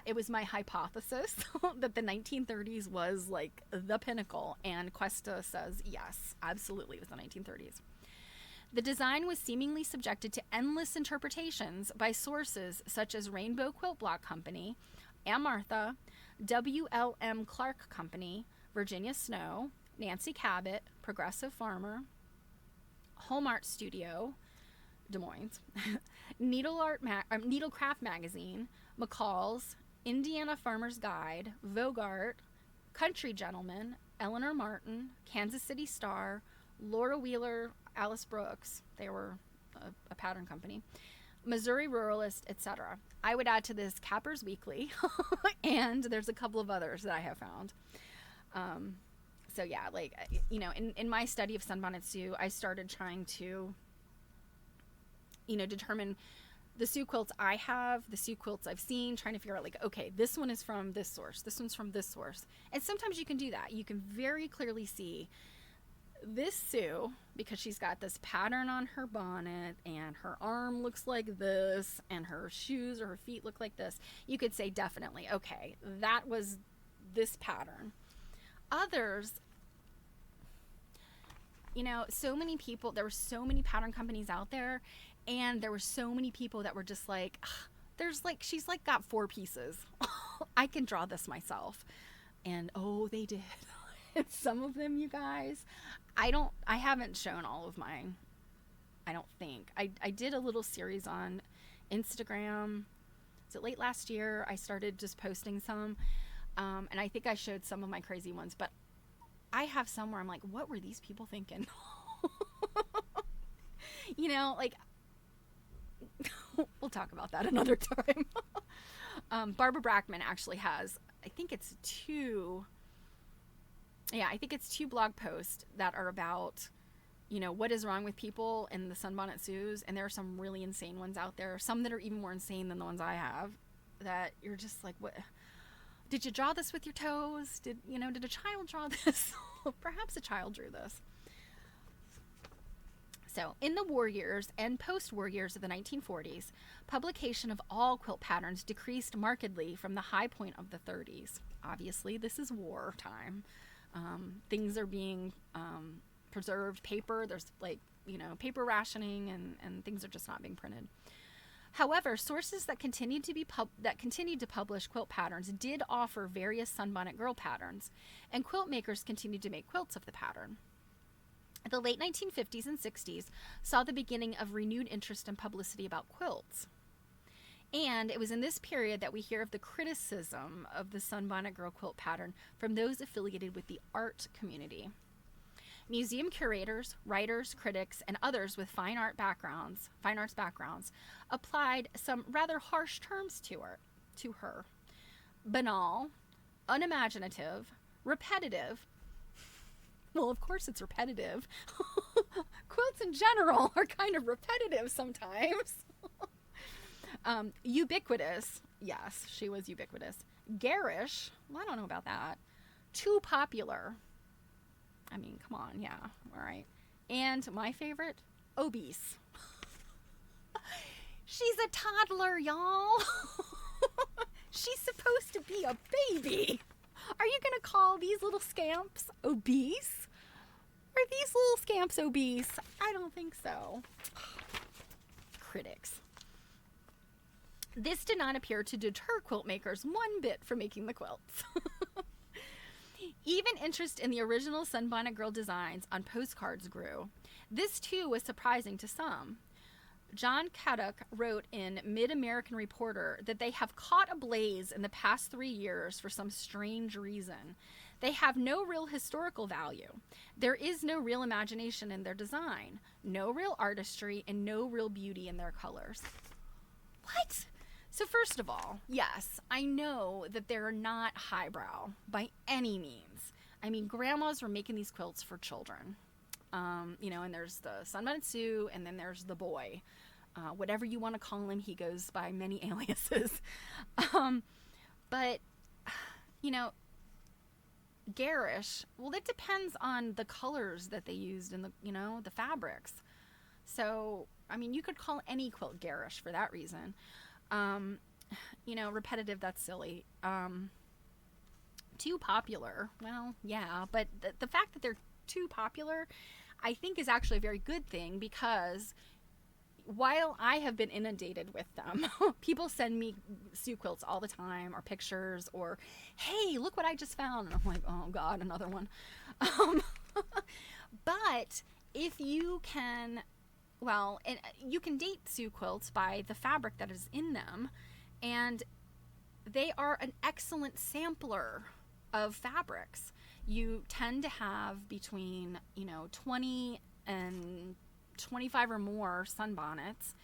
[SPEAKER 1] It was my hypothesis that the 1930s was like the pinnacle, and Cuesta says yes, absolutely, it was the 1930s. The design was seemingly subjected to endless interpretations by sources such as Rainbow Quilt Block Company, Amartha, W.L.M. Clark Company, Virginia Snow, Nancy Cabot, Progressive Farmer, Home Art Studio, Des Moines, Needlecraft Magazine, McCall's, Indiana Farmer's Guide, Vogue Art, Country Gentleman, Eleanor Martin, Kansas City Star, Laura Wheeler, Alice Brooks, they were a pattern company, Missouri Ruralist, etc. I would add to this Capper's Weekly, and there's a couple of others that I have found. So yeah, like, you know, in my study of Sunbonnet Sioux, I started trying to, you know, determine the Sioux quilts I have, the Sioux quilts I've seen, trying to figure out, like, okay, this one is from this source, this one's from this source. And sometimes you can do that. You can very clearly see this Sioux, because she's got this pattern on her bonnet, and her arm looks like this, and her shoes or her feet look like this. You could say definitely, okay, that was this pattern. Others, you know, so many people, there were so many pattern companies out there, and there were so many people that were just like, there's like, she's like got 4 pieces. I can draw this myself. And oh, they did. Some of them, you guys, I haven't shown all of mine. I don't think. I did a little series on Instagram. Was it late last year? I started just posting some. And I think I showed some of my crazy ones, but I have some where I'm like, what were these people thinking? You know, like, we'll talk about that another time. Barbara Brackman actually has, I think it's 2 blog posts that are about, you know, what is wrong with people in the Sunbonnet Sioux, and there are some really insane ones out there, some that are even more insane than the ones I have, that you're just like, what, did you draw this with your toes? Did a child draw this? Perhaps a child drew this. So, in the war years and post-war years of the 1940s, publication of all quilt patterns decreased markedly from the high point of the 30s. Obviously, this is war time. Things are being preserved. Paper, there's like, you know, paper rationing, and things are just not being printed. However, sources that continued to publish quilt patterns did offer various Sunbonnet Girl patterns, and quilt makers continued to make quilts of the pattern. The late 1950s and 60s saw the beginning of renewed interest and publicity about quilts. And it was in this period that we hear of the criticism of the Sunbonnet Girl quilt pattern from those affiliated with the art community. Museum curators, writers, critics, and others with fine arts backgrounds, applied some rather harsh terms to her. Banal, unimaginative, repetitive. Well, of course it's repetitive. Quilts in general are kind of repetitive sometimes. Ubiquitous. Yes, she was ubiquitous. Garish. Well, I don't know about that. Too popular. I mean, come on. Yeah. All right. And my favorite, obese. She's a toddler, y'all. She's supposed to be a baby. Are you going to call these little scamps obese? Are these little scamps obese? I don't think so. Critics. This did not appear to deter quilt makers one bit from making the quilts. Even interest in the original Sunbonnet Girl designs on postcards grew. This too was surprising to some. John Caddock wrote in Mid-American Reporter that they have caught a blaze in the past 3 years for some strange reason. They have no real historical value. There is no real imagination in their design, no real artistry, and no real beauty in their colors. What? So first of all, yes, I know that they're not highbrow by any means. I mean, grandmas were making these quilts for children. And there's the Sunbonnet Sue, and then there's the boy. Whatever you want to call him, he goes by many aliases. But, garish, well, it depends on the colors that they used in the fabrics. So, I mean, you could call any quilt garish for that reason. Repetitive, that's silly. Too popular, well, yeah, but the fact that they're too popular, I think, is actually a very good thing, because while I have been inundated with them, people send me Sue quilts all the time, or pictures, or, hey, look what I just found. And I'm like, oh God, another one. But if you can, you can date Sue quilts by the fabric that is in them, and they are an excellent sampler of fabrics. You tend to have between, 20 and 25 or more sunbonnets,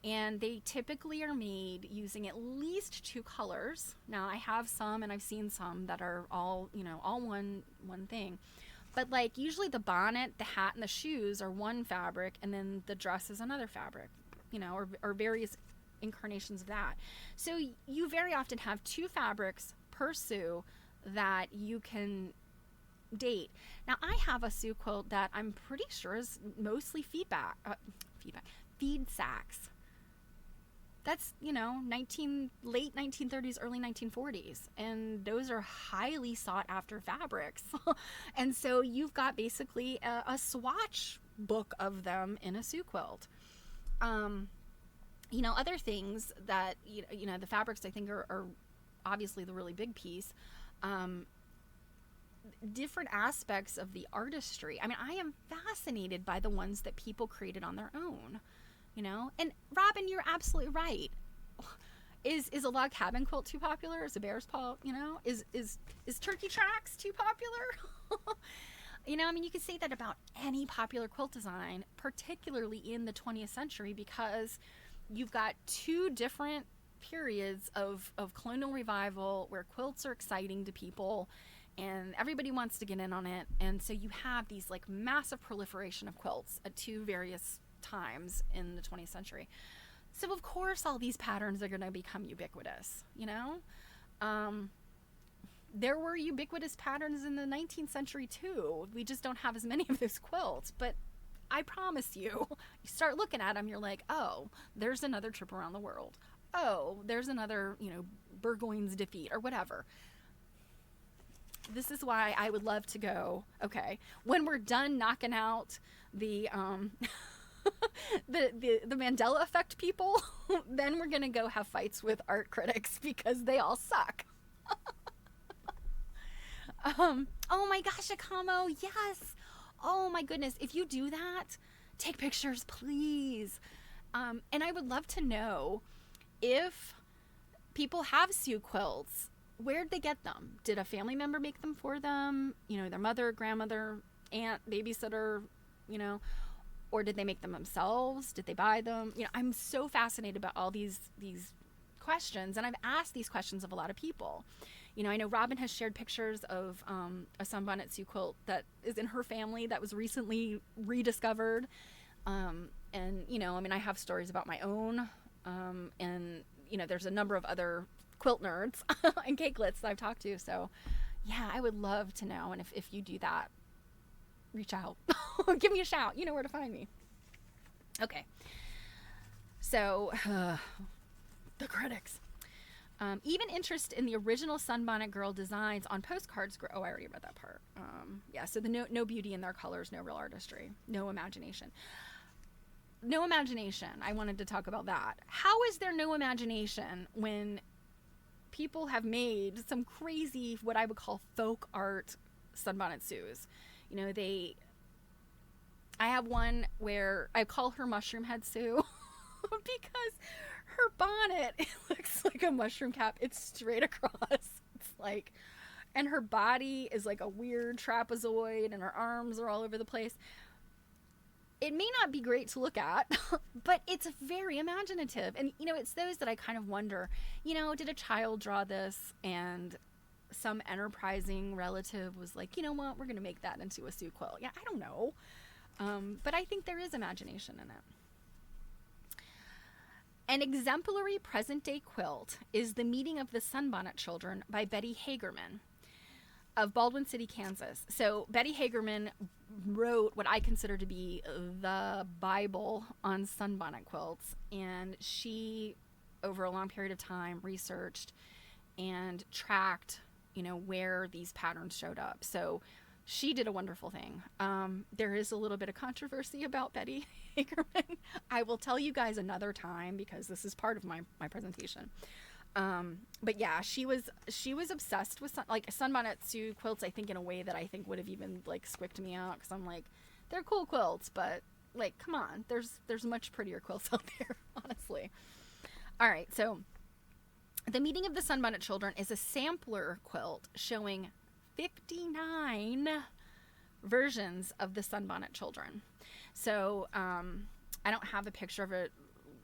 [SPEAKER 1] and they typically are made using at least 2 colors. Now, I have some, and I've seen some that are all one thing. But usually the bonnet, the hat, and the shoes are one fabric, and then the dress is another fabric, or various incarnations of that. So you very often have 2 fabrics per Sue that you can date. Now, I have a Sue quilt that I'm pretty sure is mostly feed sacks. That's, late 1930s, early 1940s. And those are highly sought after fabrics. And so you've got basically a swatch book of them in a Sue quilt. Other things that, the fabrics I think are obviously the really big piece. Different aspects of the artistry. I mean, I am fascinated by the ones that people created on their own, and Robin, you're absolutely right. Is a log cabin quilt too popular? Is a bear's paw, is turkey tracks too popular? You could say that about any popular quilt design, particularly in the 20th century, because you've got 2 different periods of colonial revival where quilts are exciting to people and everybody wants to get in on it. And so you have these massive proliferation of quilts at 2 various times in the 20th century. So of course all these patterns are going to become ubiquitous, There were ubiquitous patterns in the 19th century too. We just don't have as many of those quilts, but I promise you start looking at them, you're like, oh, there's another trip around the world. Oh, there's another, Burgoyne's defeat or whatever. This is why I would love to go, okay, when we're done knocking out the the Mandela effect people, then we're going to go have fights with art critics because they all suck. Oh my gosh, Akamo, yes. Oh my goodness, if you do that, take pictures, please. And I would love to know if people have Sue quilts, where'd they get them? Did a family member make them for them? Their mother, grandmother, aunt, babysitter, or did they make them themselves? Did they buy them? I'm so fascinated about all these questions, and I've asked these questions of a lot of people. I know Robin has shared pictures of a Sunbonnet Sue quilt that is in her family that was recently rediscovered. I have stories about my own, and there's a number of other quilt nerds and cakelets that I've talked to. So yeah, I would love to know. And if you do that, reach out, give me a shout. You know where to find me. Okay. So, the critics. Even interest in the original Sunbonnet Girl designs on postcards grow. Oh, I already read that part. So the no beauty in their colors, no real artistry, no imagination. No imagination. I wanted to talk about that. How is there no imagination when people have made some crazy, what I would call folk art sunbonnet Sues. You know, I have one where I call her Mushroom Head Sue because her bonnet, it looks like a mushroom cap. It's straight across. It's like, and her body is like a weird trapezoid, and her arms are all over the place. It may not be great to look at, but it's very imaginative. And, you know, it's those that I kind of wonder, you know, did a child draw this and some enterprising relative was like, you know what, we're going to make that into a Sue quilt. Yeah, I don't know. But I think there is imagination in it. An exemplary present-day quilt is The Meeting of the Sunbonnet Children by Betty Hagerman of Baldwin City, Kansas. So Betty Hagerman wrote what I consider to be the Bible on sunbonnet quilts, and she, over a long period of time, researched and tracked, you know, where these patterns showed up. So she did a wonderful thing. There is a little bit of controversy about Betty Hagerman. I will tell you guys another time because this is part of my presentation. But yeah, she was obsessed with sunbonnet Sue quilts, I think, in a way that I think would have even like squicked me out, because I'm like, they're cool quilts, but like, come on, there's much prettier quilts out there, honestly. All right, so The Meeting of the Sunbonnet Children is a sampler quilt showing 59 versions of the Sunbonnet Children. So I don't have a picture of it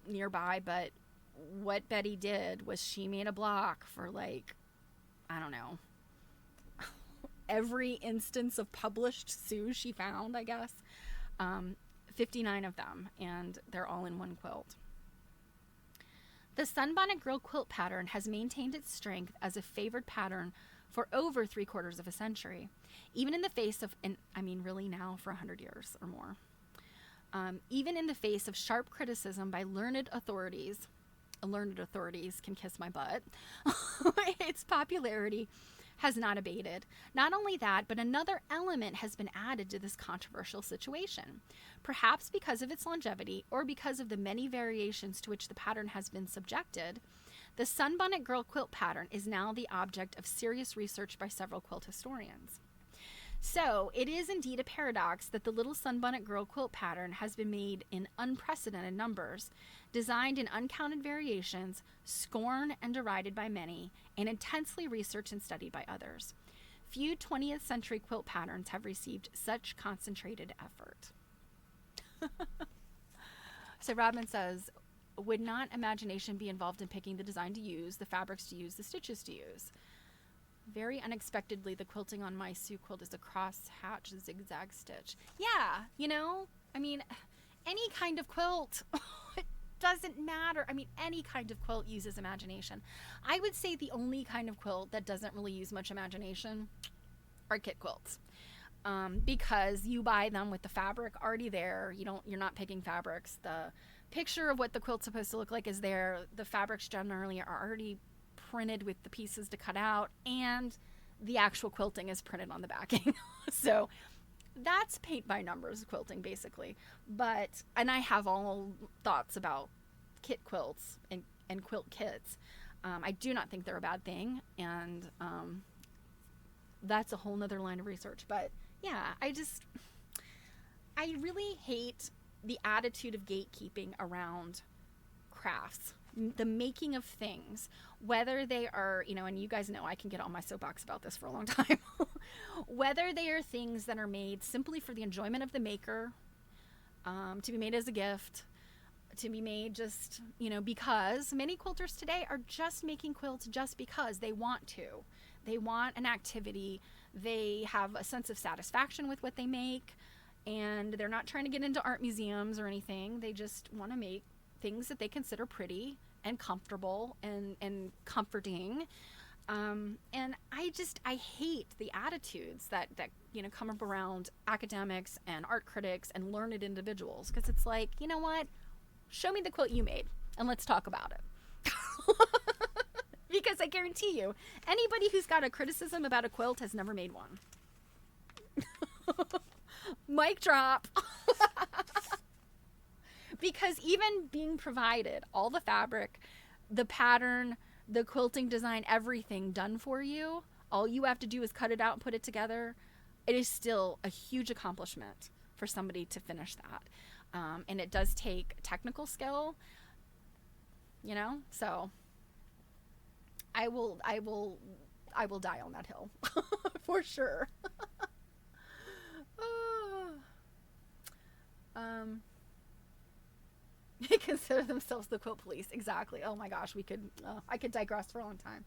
[SPEAKER 1] nearby, but what Betty did was she made a block for, like, I don't know, every instance of published Sue she found, I guess. 59 of them, and they're all in one quilt. The Sunbonnet Girl quilt pattern has maintained its strength as a favored pattern for over 3/4 of a century, even in the face of, and I mean really now for 100 years or more. Even in the face of sharp criticism by learned authorities can kiss my butt, its popularity has not abated. Not only that, but another element has been added to this controversial situation. Perhaps because of its longevity, or because of the many variations to which the pattern has been subjected, the Sunbonnet Girl quilt pattern is now the object of serious research by several quilt historians. So, it is indeed a paradox that the little Sunbonnet Girl quilt pattern has been made in unprecedented numbers, designed in uncounted variations, scorned and derided by many, and intensely researched and studied by others. Few 20th century quilt patterns have received such concentrated effort. So Rodman says, would not imagination be involved in picking the design to use, the fabrics to use, the stitches to use? Very unexpectedly, the quilting on my Sue quilt is a cross-hatch zigzag stitch. Yeah, you know, I mean, any kind of quilt, it doesn't matter. I mean, any kind of quilt uses imagination. I would say the only kind of quilt that doesn't really use much imagination are kit quilts. Because you buy them with the fabric already there. You're not picking fabrics. The picture of what the quilt's supposed to look like is there. The fabrics generally are already printed with the pieces to cut out, and the actual quilting is printed on the backing. So that's paint by numbers quilting, basically. And I have all thoughts about kit quilts and quilt kits. I do not think they're a bad thing, and that's a whole nother line of research. But yeah, I really hate the attitude of gatekeeping around crafts, the making of things, whether they are, you know, and you guys know I can get on my soapbox about this for a long time, whether they are things that are made simply for the enjoyment of the maker, to be made as a gift, to be made just, you know, because many quilters today are just making quilts just because they want to. They want an activity. They have a sense of satisfaction with what they make, and they're not trying to get into art museums or anything. They just want to make things that they consider pretty and comfortable and comforting. And I hate the attitudes that you know, come up around academics and art critics and learned individuals, because it's like, you know what? Show me the quilt you made and let's talk about it. Because I guarantee you, anybody who's got a criticism about a quilt has never made one. Mic drop. Because even being provided all the fabric, the pattern, the quilting design, everything done for you. All you have to do is cut it out and put it together. It is still a huge accomplishment for somebody to finish that. And it does take technical skill, you know, so I will die on that hill for sure. They consider themselves the quilt police. Exactly. Oh my gosh, I could digress for a long time.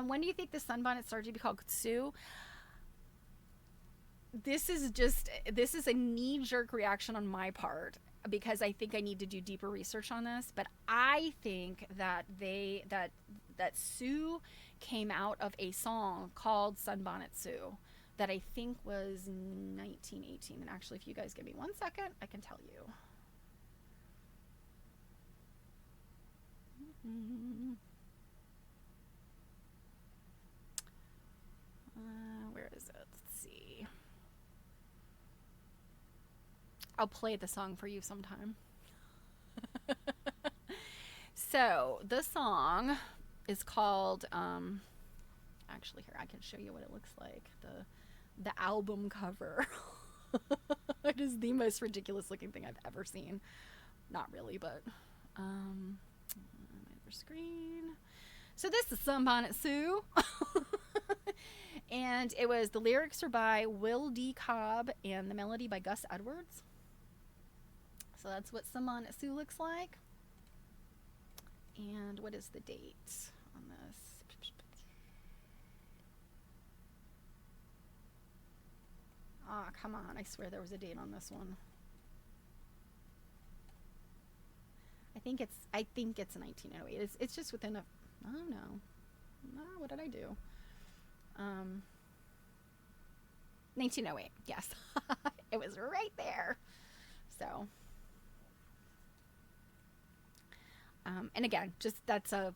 [SPEAKER 1] When do you think the Sunbonnet started to be called Sue? This is a knee-jerk reaction on my part because I think I need to do deeper research on this. But I think that that Sue came out of a song called Sunbonnet Sue that I think was 1918. And actually, if you guys give me 1 second, I can tell you. Where is it? Let's see. I'll play the song for you sometime. So the song is called actually, here I can show you what it looks like. The album cover. It is the most ridiculous looking thing I've ever seen. Not really, but screen. So this is Sunbonnet Sue. And the lyrics are by Will D. Cobb and the melody by Gus Edwards. So that's what Sunbonnet Sue looks like. And what is the date on this? Ah, come on. I swear there was a date on this one. I think it's 1908. It's just within I don't know. What did I do? 1908. Yes. It was right there. So, and again, just that's a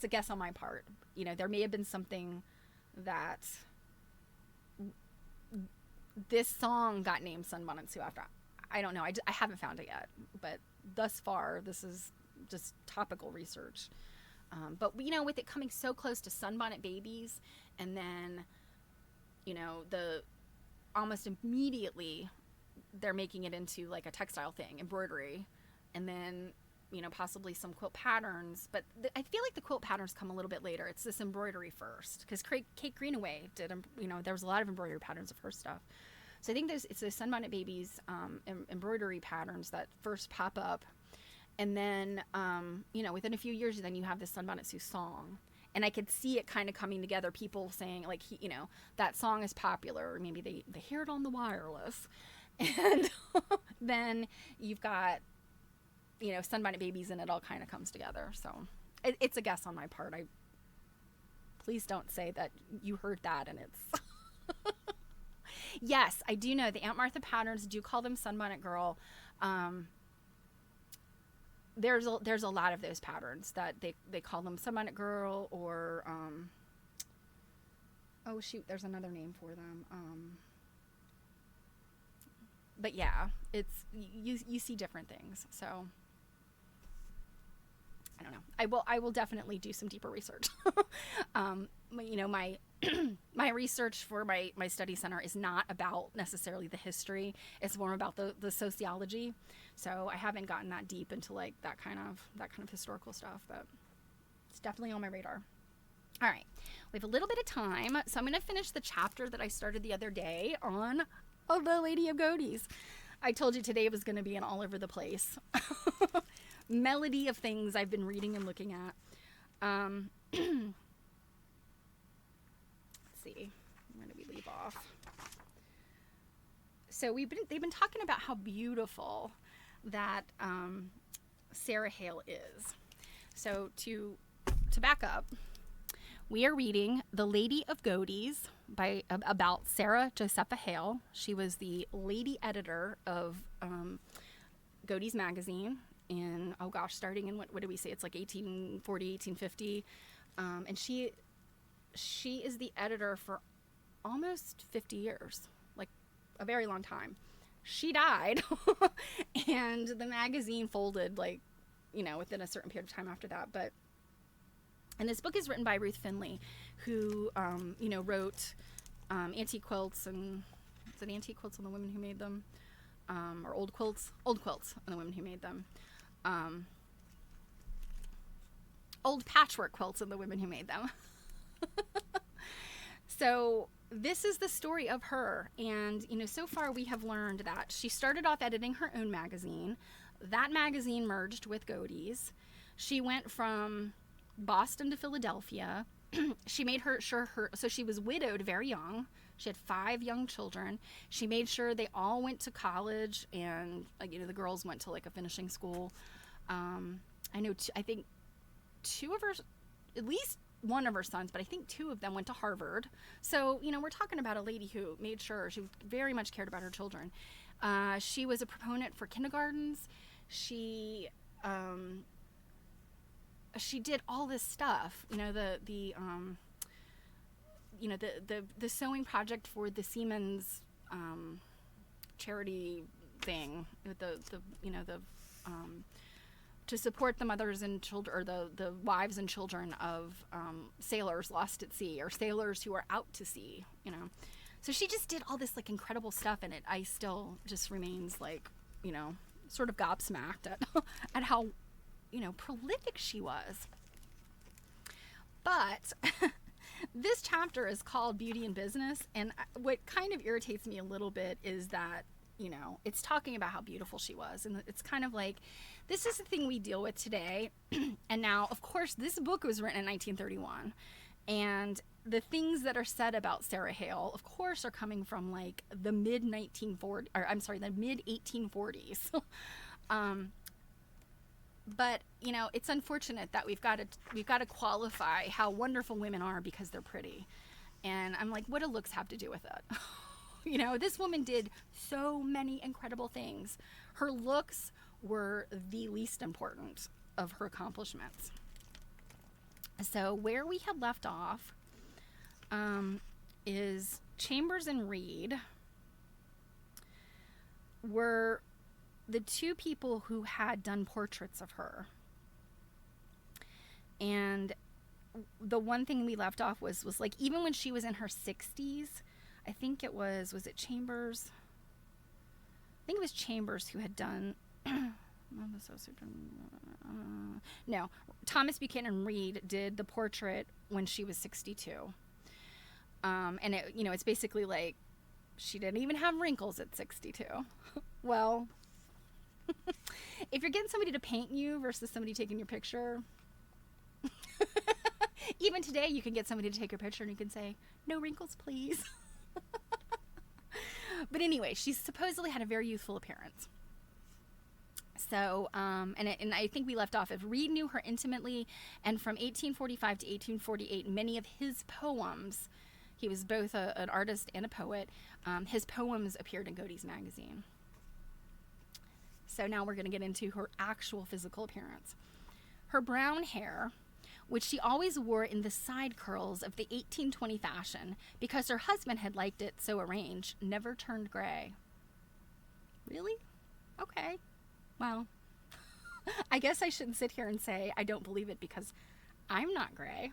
[SPEAKER 1] guess on my part. You know, there may have been something that this song got named Sunbonnet Sue after. I don't know. I haven't found it yet, but thus far, this is just topical research. But, you know, with it coming so close to Sunbonnet Babies, and then, you know, almost immediately they're making it into like a textile thing, embroidery, and then, you know, possibly some quilt patterns. But I feel like the quilt patterns come a little bit later. It's this embroidery first, because Kate Greenaway did, you know, there was a lot of embroidery patterns of her stuff. So I think it's the Sunbonnet Babies embroidery patterns that first pop up. And then, you know, within a few years, then you have this Sunbonnet Sue song. And I could see it kind of coming together. People saying, like, you know, that song is popular. Or maybe they hear it on the wireless. And then you've got, you know, Sunbonnet Babies, and it all kind of comes together. So it's a guess on my part. Please don't say that you heard that and it's... Yes, I do know the Aunt Martha patterns do call them Sunbonnet Girl. There's a lot of those patterns that they call them Sunbonnet Girl, or oh shoot, there's another name for them. But yeah, it's you see different things. So I don't know. I will definitely do some deeper research. You know, my my research for my study center is not about necessarily the history. It's more about the sociology. So I haven't gotten that deep into like that kind of historical stuff, but it's definitely on my radar. All right, we have a little bit of time, so I'm going to finish the chapter that I started the other day on the Lady of Godey's. I told you today was going to be an all over the place melody of things I've been reading and looking at. Let's see, where do we leave off? So they've been talking about how beautiful that Sarah Hale is. So to back up, we are reading The Lady of Godey's about Sarah Josepha Hale. She was the lady editor of Godey's magazine in, oh gosh, starting in what do we say? It's like 1840, 1850. And she is the editor for almost 50 years, like a very long time. She died and the magazine folded, like, you know, within a certain period of time after that. But And this book is written by Ruth Finley, who, wrote antique quilts and... Is it antique quilts and the women who made them? Or old quilts? Old quilts and the women who made them. Old patchwork quilts and the women who made them. So this is the story of her. And, so far we have learned that she started off editing her own magazine. That magazine merged with Godey's. She went from Boston to Philadelphia. She made so she was widowed very young. She had 5 young children. She made sure they all went to college, and the girls went to like a finishing school. I think 2 of her, at least one of her sons, but I think 2 of them went to Harvard. So, we're talking about a lady who made sure she very much cared about her children. She was a proponent for kindergartens. She did all this stuff, the sewing project for the Siemens charity thing, to support the mothers and children, or the wives and children of sailors lost at sea, or sailors who are out to sea, So she just did all this like incredible stuff, and I still just remains like, sort of gobsmacked at how, prolific she was. But this chapter is called Beauty and Business, and what kind of irritates me a little bit is that, it's talking about how beautiful she was, and it's kind of like, this is the thing we deal with today. And now, of course, this book was written in 1931, and the things that are said about Sarah Hale, of course, are coming from like the mid 1840s. But it's unfortunate that we've got to qualify how wonderful women are because they're pretty, and I'm like, what do looks have to do with it? This woman did so many incredible things. Her looks were the least important of her accomplishments. So where we had left off is Chambers and Reed were the 2 people who had done portraits of her. And the one thing we left off was like, even when she was in her 60s, I think it was it Chambers? I think it was Chambers who had done... No, Thomas Buchanan Reed did the portrait when she was 62. And it's basically like, she didn't even have wrinkles at 62. Well, if you're getting somebody to paint you versus somebody taking your picture, even today you can get somebody to take your picture and you can say, no wrinkles, please. But anyway, she supposedly had a very youthful appearance. So, and I think we left off, if Reed knew her intimately, and from 1845 to 1848, many of his poems, he was both an artist and a poet, his poems appeared in Godey's magazine. So now we're going to get into her actual physical appearance. Her brown hair, which she always wore in the side curls of the 1820 fashion, because her husband had liked it so arranged, never turned gray. Really? Okay. Well, I guess I shouldn't sit here and say I don't believe it, because I'm not gray.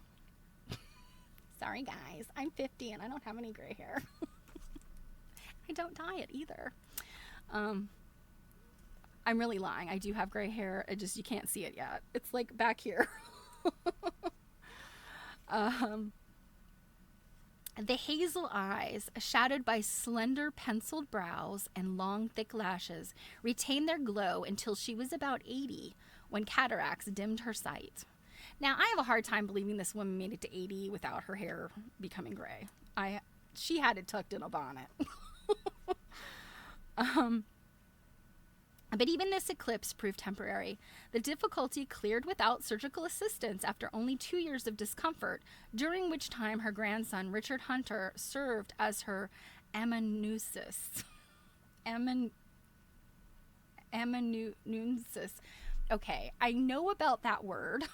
[SPEAKER 1] Sorry, guys. I'm 50 and I don't have any gray hair. I don't dye it either. I'm really lying. I do have gray hair. You can't see it yet. It's like back here. The hazel eyes, shadowed by slender penciled brows and long thick lashes, retained their glow until she was about 80, when cataracts dimmed her sight. Now, I have a hard time believing this woman made it to 80 without her hair becoming gray. She had it tucked in a bonnet. But even this eclipse proved temporary. The difficulty cleared without surgical assistance after only 2 years of discomfort, during which time her grandson, Richard Hunter, served as her amanuensis. Amanuensis. Okay, I know about that word.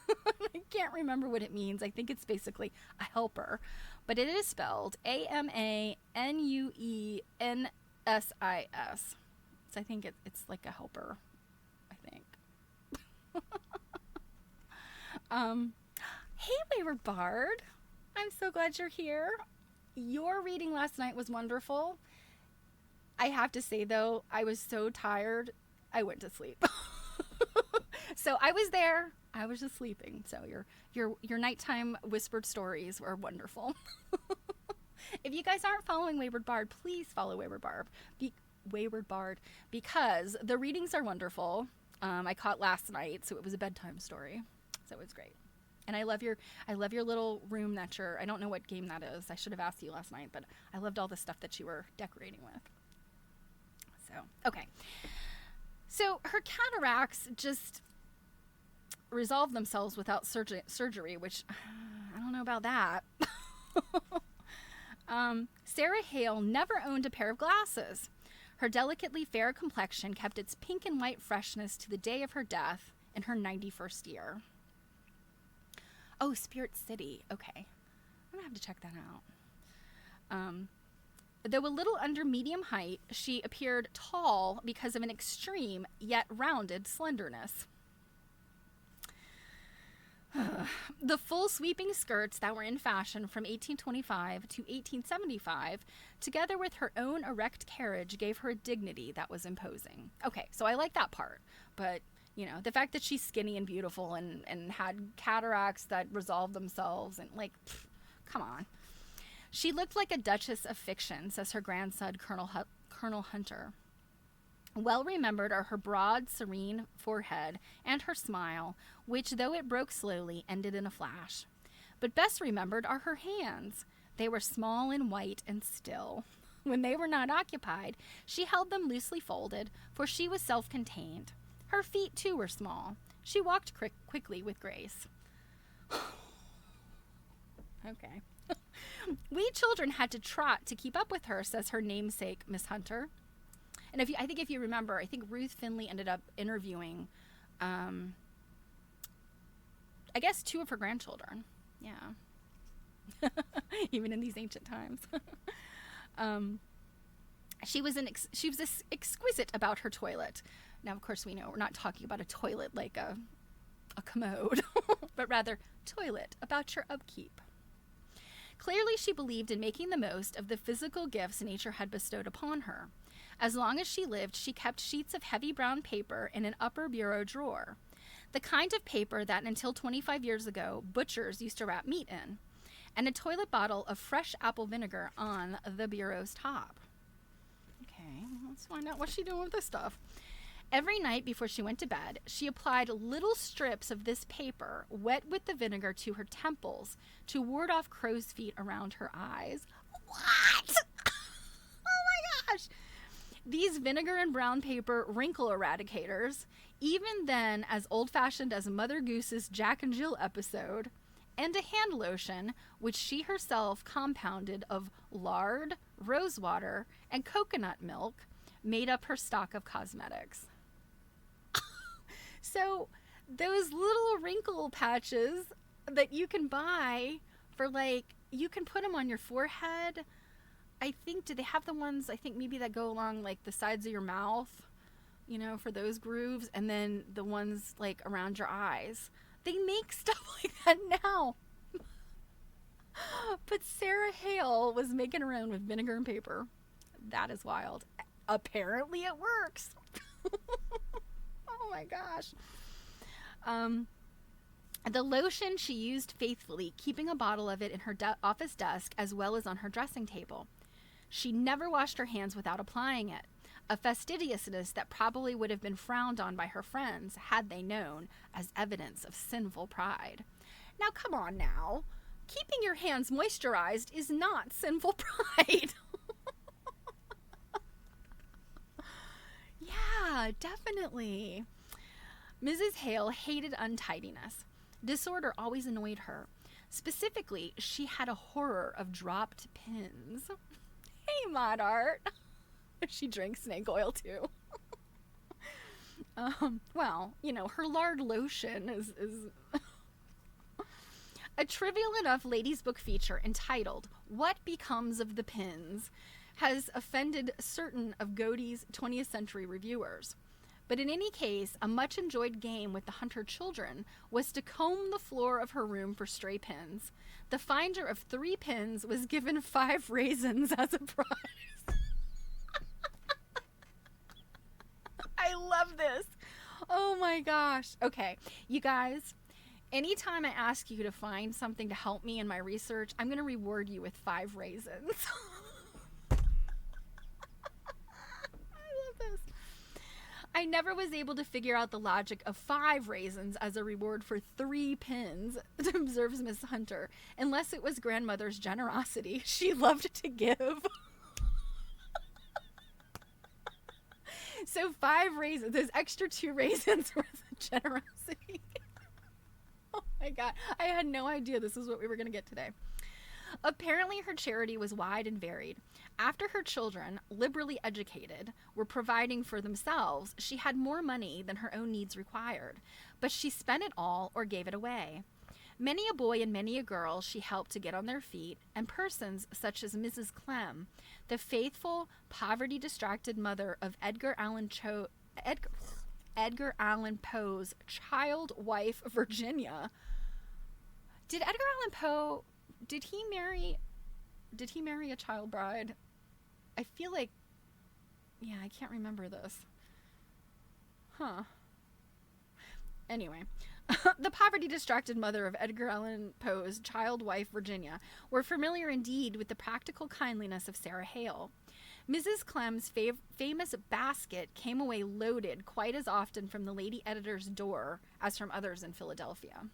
[SPEAKER 1] I can't remember what it means. I think it's basically a helper. But it is spelled Amanuensis. So I think it's like a helper, I think. Hey, Wayward Bard. I'm so glad you're here. Your reading last night was wonderful. I have to say, though, I was so tired, I went to sleep. So I was there. I was just sleeping. So your nighttime whispered stories were wonderful. If you guys aren't following Wayward Bard, please follow Wayward Bard because the readings are wonderful. I caught last night, so it was a bedtime story. So it was great. And I love your little room that I don't know what game that is. I should have asked you last night, but I loved all the stuff that you were decorating with. So, okay. So her cataracts just resolved themselves without surgery, which I don't know about that. Sarah Hale never owned a pair of glasses. Her delicately fair complexion kept its pink and white freshness to the day of her death in her 91st year. Oh, Spirit City. Okay. I'm going to have to check that out. Though a little under medium height, she appeared tall because of an extreme yet rounded slenderness. The full sweeping skirts that were in fashion from 1825 to 1875, together with her own erect carriage, gave her a dignity that was imposing. Okay, so I like that part, but you know, the fact that she's skinny and beautiful and had cataracts that resolved themselves and come on. She looked like a duchess of fiction, says her grandson, Colonel Hunter. Well remembered are her broad, serene forehead and her smile, which, though it broke slowly, ended in a flash. But best remembered are her hands. They were small and white and still. When they were not occupied, she held them loosely folded, for she was self-contained. Her feet, too, were small. She walked quickly with grace. Okay. We children had to trot to keep up with her, says her namesake, Miss Hunter. And I think if you remember, I think Ruth Finley ended up interviewing, I guess, 2 of her grandchildren. Yeah. Even in these ancient times. She was exquisite about her toilet. Now, of course, we know we're not talking about a toilet like a commode, but rather toilet about your upkeep. Clearly, she believed in making the most of the physical gifts nature had bestowed upon her. As long as she lived, she kept sheets of heavy brown paper in an upper bureau drawer, the kind of paper that until 25 years ago, butchers used to wrap meat in, and a toilet bottle of fresh apple vinegar on the bureau's top. Okay, let's find out what she's doing with this stuff. Every night before she went to bed, she applied little strips of this paper, wet with the vinegar, to her temples to ward off crow's feet around her eyes. What? Oh my gosh! These vinegar and brown paper wrinkle eradicators, even then as old-fashioned as Mother Goose's Jack and Jill episode, and a hand lotion, which she herself compounded of lard, rosewater, and coconut milk, made up her stock of cosmetics. So those little wrinkle patches that you can buy for you can put them on your forehead. I think, do they have the ones, I think maybe that go along the sides of your mouth, for those grooves, and then the ones around your eyes. They make stuff like that now. But Sarah Hale was making her own with vinegar and paper. That is wild. Apparently it works. Oh my gosh. The lotion she used faithfully, keeping a bottle of it in her office desk as well as on her dressing table. She never washed her hands without applying it, a fastidiousness that probably would have been frowned on by her friends had they known, as evidence of sinful pride. Now, come on now. Keeping your hands moisturized is not sinful pride. Yeah, definitely. Mrs. Hale hated untidiness. Disorder always annoyed her. Specifically, she had a horror of dropped pins. Hey, Mod Art. She drinks snake oil, too. Well, her lard lotion is a trivial enough ladies' book feature entitled What Becomes of the Pins has offended certain of Godey's 20th century reviewers. But in any case, a much enjoyed game with the Hunter children was to comb the floor of her room for stray pins. The finder of 3 pins was given 5 raisins as a prize. I love this. Oh my gosh. Okay, you guys, anytime I ask you to find something to help me in my research, I'm going to reward you with 5 raisins. I never was able to figure out the logic of 5 raisins as a reward for 3 pins, observes Miss Hunter, unless it was grandmother's generosity. She loved to give. So 5 raisins, those extra 2 raisins were the generosity. Oh my God, I had no idea this is what we were going to get today. Apparently her charity was wide and varied. After her children, liberally educated, were providing for themselves, she had more money than her own needs required, but she spent it all or gave it away. Many a boy and many a girl she helped to get on their feet, and persons such as Mrs. Clem, the faithful, poverty-distracted mother of Edgar Allan Poe's child wife, Virginia. Did Edgar Allan Poe... Did he marry a child bride? I feel like, yeah, I can't remember this. Huh. Anyway, the poverty-distracted mother of Edgar Allan Poe's child wife, Virginia, were familiar indeed with the practical kindliness of Sarah Hale. Mrs. Clem's famous basket came away loaded quite as often from the lady editor's door as from others in Philadelphia.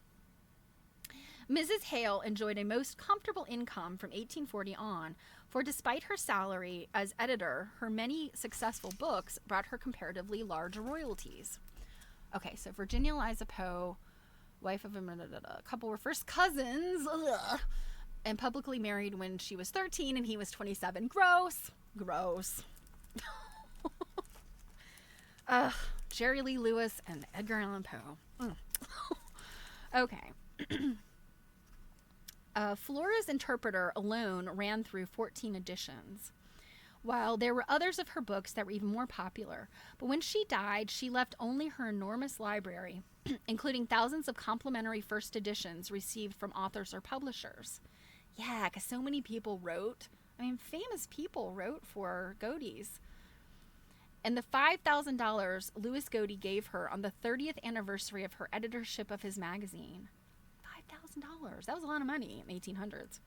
[SPEAKER 1] Mrs. Hale enjoyed a most comfortable income from 1840 on, for despite her salary as editor, her many successful books brought her comparatively large royalties. Okay, so Virginia Eliza Poe, wife of a couple were first cousins, and publicly married when she was 13 and he was 27. Gross. Jerry Lee Lewis and Edgar Allan Poe. Okay. Flora's Interpreter alone ran through 14 editions, while there were others of her books that were even more popular. But when she died, she left only her enormous library, including thousands of complimentary first editions received from authors or publishers. Yeah, because so many people wrote. I mean, famous people wrote for Godey's. And the $5,000 Louis Godey gave her on the 30th anniversary of her editorship of his magazine. $5,000. That was a lot of money in the 1800s.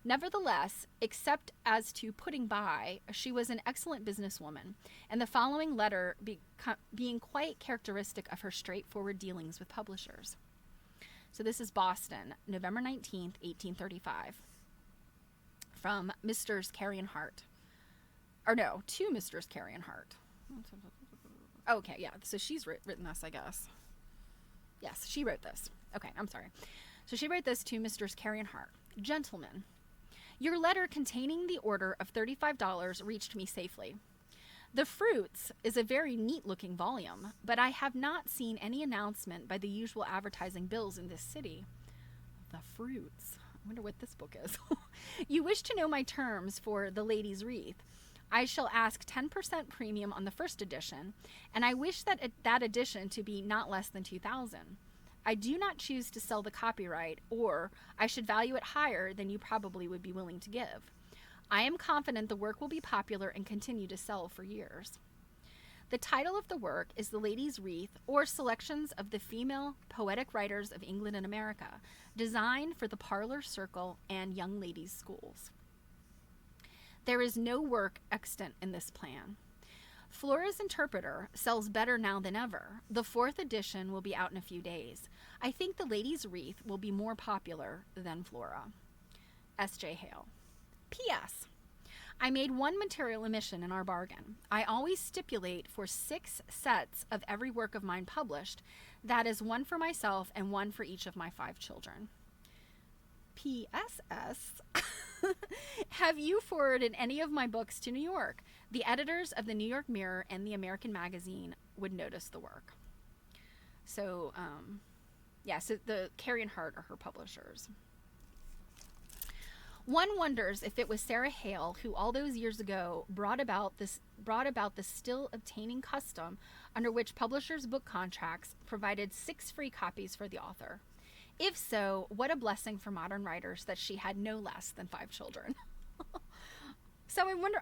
[SPEAKER 1] Nevertheless, except as to putting by, she was an excellent businesswoman, and the following letter being quite characteristic of her straightforward dealings with publishers. So this is Boston, November 19th, 1835. From Misters Carey and Hart. Or no, to Misters Carey and Hart. Okay, yeah, so she's written this, I guess. Yes, she wrote this. Okay, I'm sorry. So she wrote this to Misters Carey and Hart. Gentlemen, your letter containing the order of $35 reached me safely. The Fruits is a very neat-looking volume, but I have not seen any announcement by the usual advertising bills in this city. The Fruits. I wonder what this book is. You wish to know my terms for The Lady's Wreath. I shall ask 10% premium on the first edition, and I wish that edition to be not less than $2,000. I do not choose to sell the copyright, or I should value it higher than you probably would be willing to give. I am confident the work will be popular and continue to sell for years. The title of the work is The Lady's Wreath, or Selections of the Female Poetic Writers of England and America, designed for the parlor circle and young ladies' schools. There is no work extant in this plan. Flora's Interpreter sells better now than ever. The 4th edition will be out in a few days. I think The Lady's Wreath will be more popular than Flora. S.J. Hale. P.S. I made one material omission in our bargain. I always stipulate for 6 sets of every work of mine published. That is 1 for myself and 1 for each of my 5 children. P.S.S. Have you forwarded any of my books to New York? The editors of the New York Mirror and the American Magazine would notice the work. So, so the Carey and Hart are her publishers. One wonders if it was Sarah Hale who all those years ago brought about the still obtaining custom under which publishers' book contracts provided 6 free copies for the author. If so, what a blessing for modern writers that she had no less than 5 children. So I wonder,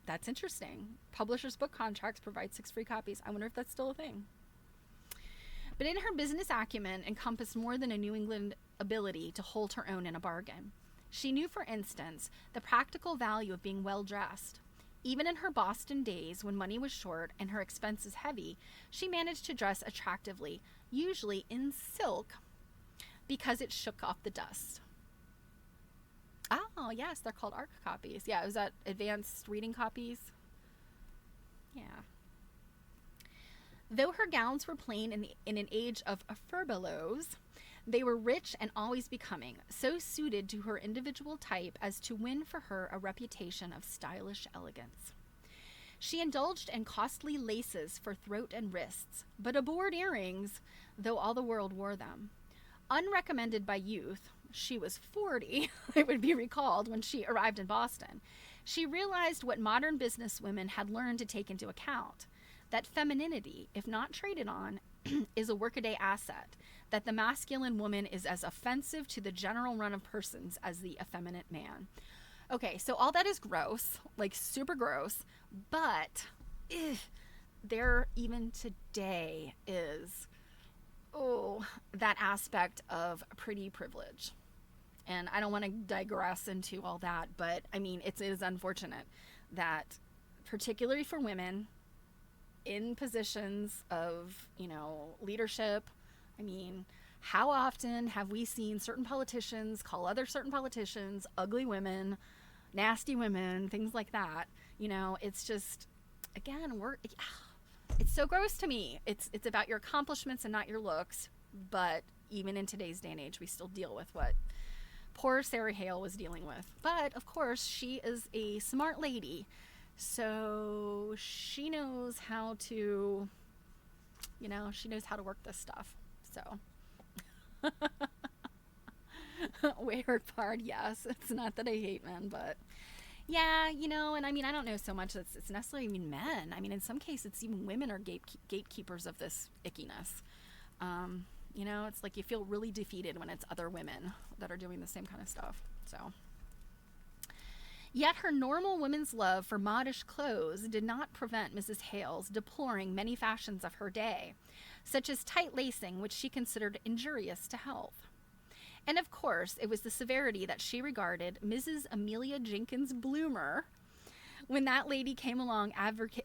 [SPEAKER 1] that's interesting. Publishers' book contracts provide 6 free copies. I wonder if that's still a thing. But in her business acumen encompassed more than a New England ability to hold her own in a bargain. She knew, for instance, the practical value of being well-dressed. Even in her Boston days, when money was short and her expenses heavy, she managed to dress attractively, usually in silk, because it shook off the dust. Oh, yes, they're called ARC copies. Yeah, it was that advanced reading copies. Yeah. Though her gowns were plain in an age of furbelows, they were rich and always becoming, so suited to her individual type as to win for her a reputation of stylish elegance. She indulged in costly laces for throat and wrists, but abhorred earrings, though all the world wore them. Unrecommended by youth, she was 40, it would be recalled, when she arrived in Boston. She realized what modern businesswomen had learned to take into account, that femininity, if not traded on, is a workaday asset, that the masculine woman is as offensive to the general run of persons as the effeminate man. Okay, so all that is gross, like super gross, but there even today is, that aspect of pretty privilege. And I don't want to digress into all that, but it is unfortunate that, particularly for women in positions of, leadership, how often have we seen certain politicians call other certain politicians ugly women, nasty women, things like that? It's just, again, it's so gross to me. It's about your accomplishments and not your looks. But even in today's day and age, we still deal with what poor Sarah Hale was dealing with. But of course, she is a smart lady, so she knows how to, work this stuff. So weird part, yes. It's not that I hate men, but yeah, and I don't know so much that it's necessarily even men. In some cases, it's even women are gatekeepers of this ickiness. It's like you feel really defeated when it's other women that are doing the same kind of stuff. So, yet her normal woman's love for modish clothes did not prevent Mrs. Hale's deploring many fashions of her day, such as tight lacing, which she considered injurious to health. And of course, it was the severity that she regarded Mrs. Amelia Jenkins Bloomer when that lady came along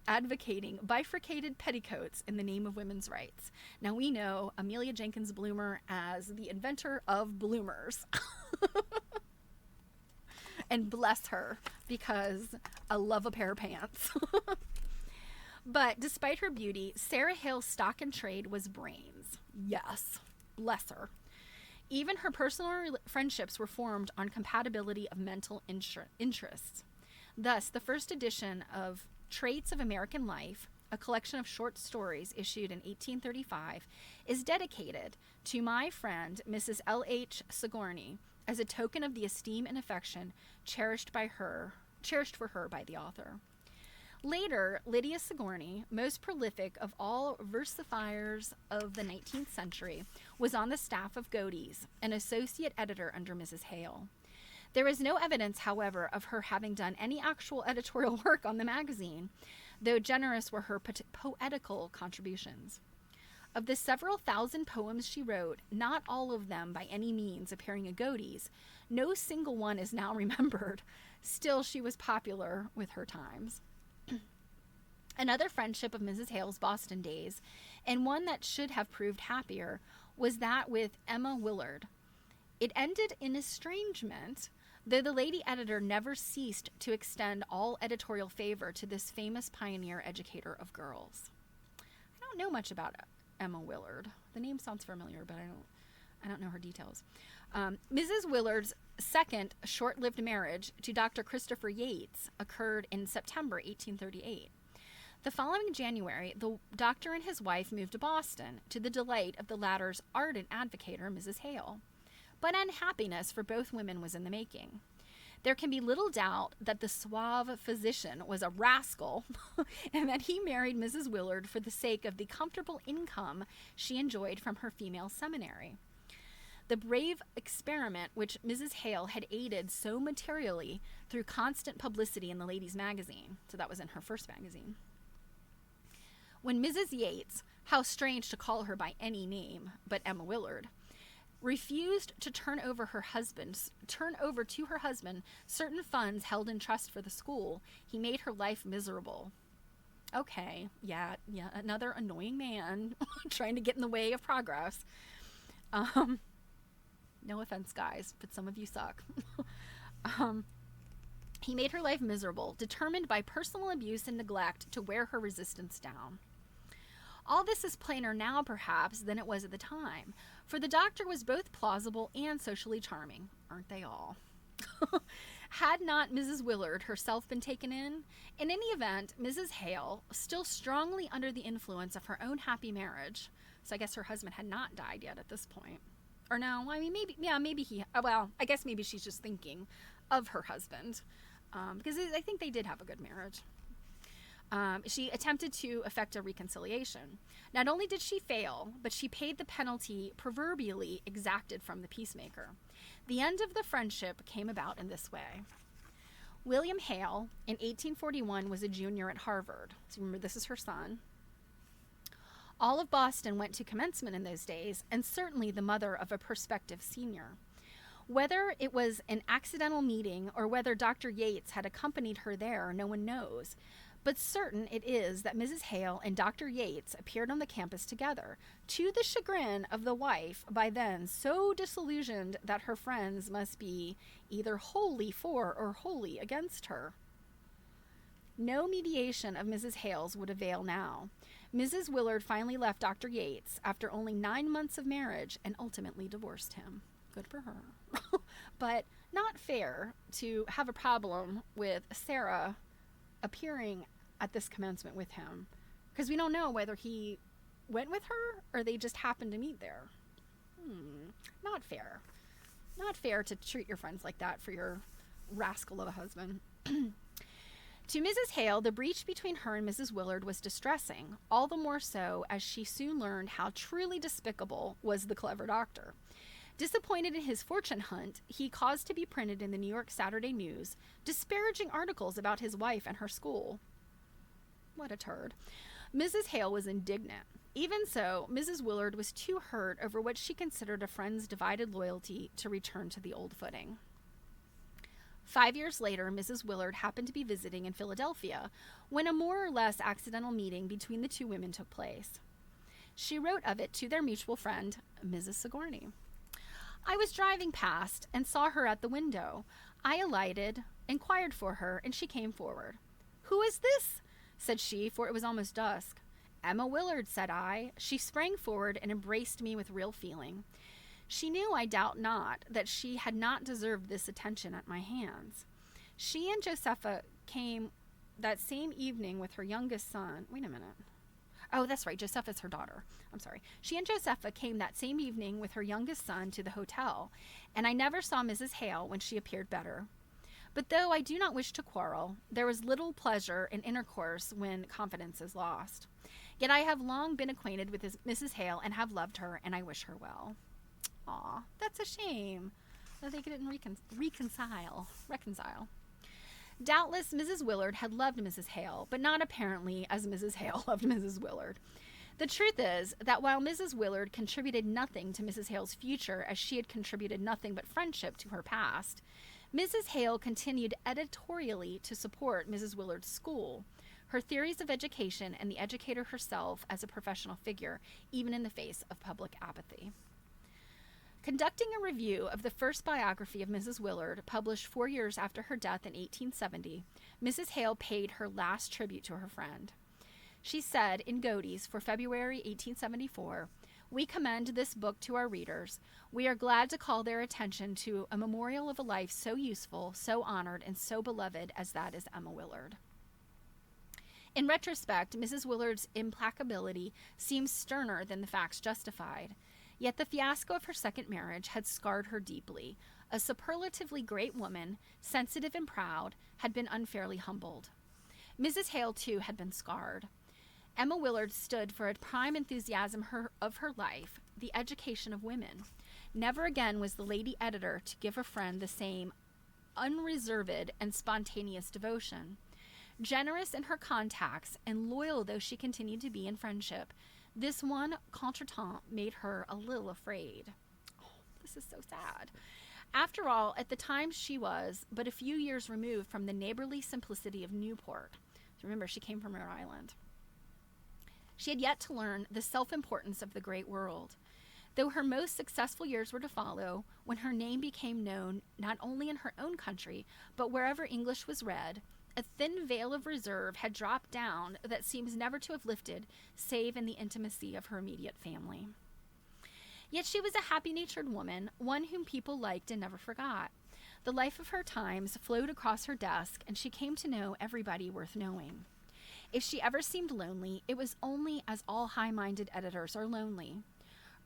[SPEAKER 1] advocating bifurcated petticoats in the name of women's rights. Now we know Amelia Jenkins Bloomer as the inventor of bloomers. And bless her, because I love a pair of pants. But despite her beauty, Sarah Hale's stock in trade was brains. Yes, bless her. Even her personal friendships were formed on compatibility of mental interests. Thus, the first edition of Traits of American Life, a collection of short stories issued in 1835, is dedicated to my friend, Mrs. L.H. Sigourney, as a token of the esteem and affection cherished for her by the author. Later, Lydia Sigourney, most prolific of all versifiers of the 19th century, was on the staff of Godey's, an associate editor under Mrs. Hale. There is no evidence, however, of her having done any actual editorial work on the magazine, though generous were her poetical contributions. Of the several thousand poems she wrote, not all of them by any means appearing in Godey's, no single one is now remembered. Still, she was popular with her times. Another friendship of Mrs. Hale's Boston days, and one that should have proved happier, was that with Emma Willard. It ended in estrangement, though the lady editor never ceased to extend all editorial favor to this famous pioneer educator of girls. I don't know much about Emma Willard. The name sounds familiar, but I don't know her details. Mrs. Willard's second short-lived marriage to Dr. Christopher Yates occurred in September 1838. The following January, the doctor and his wife moved to Boston, to the delight of the latter's ardent advocator, Mrs. Hale. But unhappiness for both women was in the making. There can be little doubt that the suave physician was a rascal and that he married Mrs. Willard for the sake of the comfortable income she enjoyed from her female seminary. The brave experiment which Mrs. Hale had aided so materially through constant publicity in the Ladies' Magazine, so that was in her first magazine. When Mrs. Yates, how strange to call her by any name but Emma Willard, refused to turn over to her husband certain funds held in trust for the school, he made her life miserable. Okay, yeah, another annoying man trying to get in the way of progress. No offense, guys, but some of you suck. He made her life miserable, determined by personal abuse and neglect to wear her resistance down. All this is plainer now, perhaps, than it was at the time, for the doctor was both plausible and socially charming. Aren't they all? Had not Mrs. Willard herself been taken in any event, Mrs. Hale, still strongly under the influence of her own happy marriage, so I guess her husband had not died yet at this point. Or no, I mean, maybe he, well, I guess maybe she's just thinking of her husband, because I think they did have a good marriage. She attempted to effect a reconciliation. Not only did she fail, but she paid the penalty proverbially exacted from the peacemaker. The end of the friendship came about in this way. William Hale, in 1841, was a junior at Harvard. So remember, this is her son. All of Boston went to commencement in those days, and certainly the mother of a prospective senior. Whether it was an accidental meeting or whether Dr. Yates had accompanied her there, no one knows. But certain it is that Mrs. Hale and Dr. Yates appeared on the campus together, to the chagrin of the wife, by then so disillusioned that her friends must be either wholly for or wholly against her. No mediation of Mrs. Hale's would avail now. Mrs. Willard finally left Dr. Yates after only 9 months of marriage and ultimately divorced him. Good for her. But not fair to have a problem with Sarah appearing at this commencement with him, because we don't know whether he went with her or they just happened to meet there. Not fair. Not fair to treat your friends like that for your rascal of a husband. To Mrs. Hale, the breach between her and Mrs. Willard was distressing, all the more so as she soon learned how truly despicable was the clever doctor. Disappointed in his fortune hunt, he caused to be printed in the New York Saturday News disparaging articles about his wife and her school. What a turd. Mrs. Hale was indignant. Even so, Mrs. Willard was too hurt over what she considered a friend's divided loyalty to return to the old footing. 5 years later, Mrs. Willard happened to be visiting in Philadelphia when a more or less accidental meeting between the two women took place. She wrote of it to their mutual friend, Mrs. Sigourney. I was driving past and saw her at the window. I alighted, inquired for her, and she came forward. Who is this? Said she, for it was almost dusk. Emma Willard, said I. She sprang forward and embraced me with real feeling. She knew, I doubt not, that she had not deserved this attention at my hands. She and Josepha came that same evening with her youngest son. Wait a minute. Oh, that's right. Josepha's her daughter. I'm sorry. She and Josepha came that same evening with her youngest son to the hotel, and I never saw Mrs. Hale when she appeared better. But though I do not wish to quarrel, there was little pleasure in intercourse when confidence is lost. Yet I have long been acquainted with Mrs. Hale and have loved her, and I wish her well. Aw, that's a shame that they didn't reconcile. Doubtless Mrs. Willard had loved Mrs. Hale, but not apparently as Mrs. Hale loved Mrs. Willard. The truth is that while Mrs. Willard contributed nothing to Mrs. Hale's future as she had contributed nothing but friendship to her past, Mrs. Hale continued editorially to support Mrs. Willard's school, her theories of education, and the educator herself as a professional figure, even in the face of public apathy. Conducting a review of the first biography of Mrs. Willard, published 4 years after her death in 1870, Mrs. Hale paid her last tribute to her friend. She said in Godey's for February 1874, "We commend this book to our readers. We are glad to call their attention to a memorial of a life so useful, so honored, and so beloved as that is Emma Willard." In retrospect, Mrs. Willard's implacability seems sterner than the facts justified. Yet the fiasco of her second marriage had scarred her deeply,
[SPEAKER 2] A superlatively great woman, sensitive and proud, had been unfairly humbled. Mrs. Hale, too, had been scarred. Emma Willard stood for a prime enthusiasm of her life, the education of women. Never again was the lady editor to give a friend the same unreserved and spontaneous devotion. Generous in her contacts and loyal though she continued to be in friendship, this one contretemps made her a little afraid. Oh, this is so sad. After all, at the time she was but a few years removed from the neighborly simplicity of Newport. Remember, she came from Rhode Island. She had yet to learn the self-importance of the great world. Though her most successful years were to follow, when her name became known not only in her own country, but wherever English was read, a thin veil of reserve had dropped down that seems never to have lifted, save in the intimacy of her immediate family. Yet she was a happy-natured woman, one whom people liked and never forgot. The life of her times flowed across her desk, and she came to know everybody worth knowing. If she ever seemed lonely, it was only as all high-minded editors are lonely.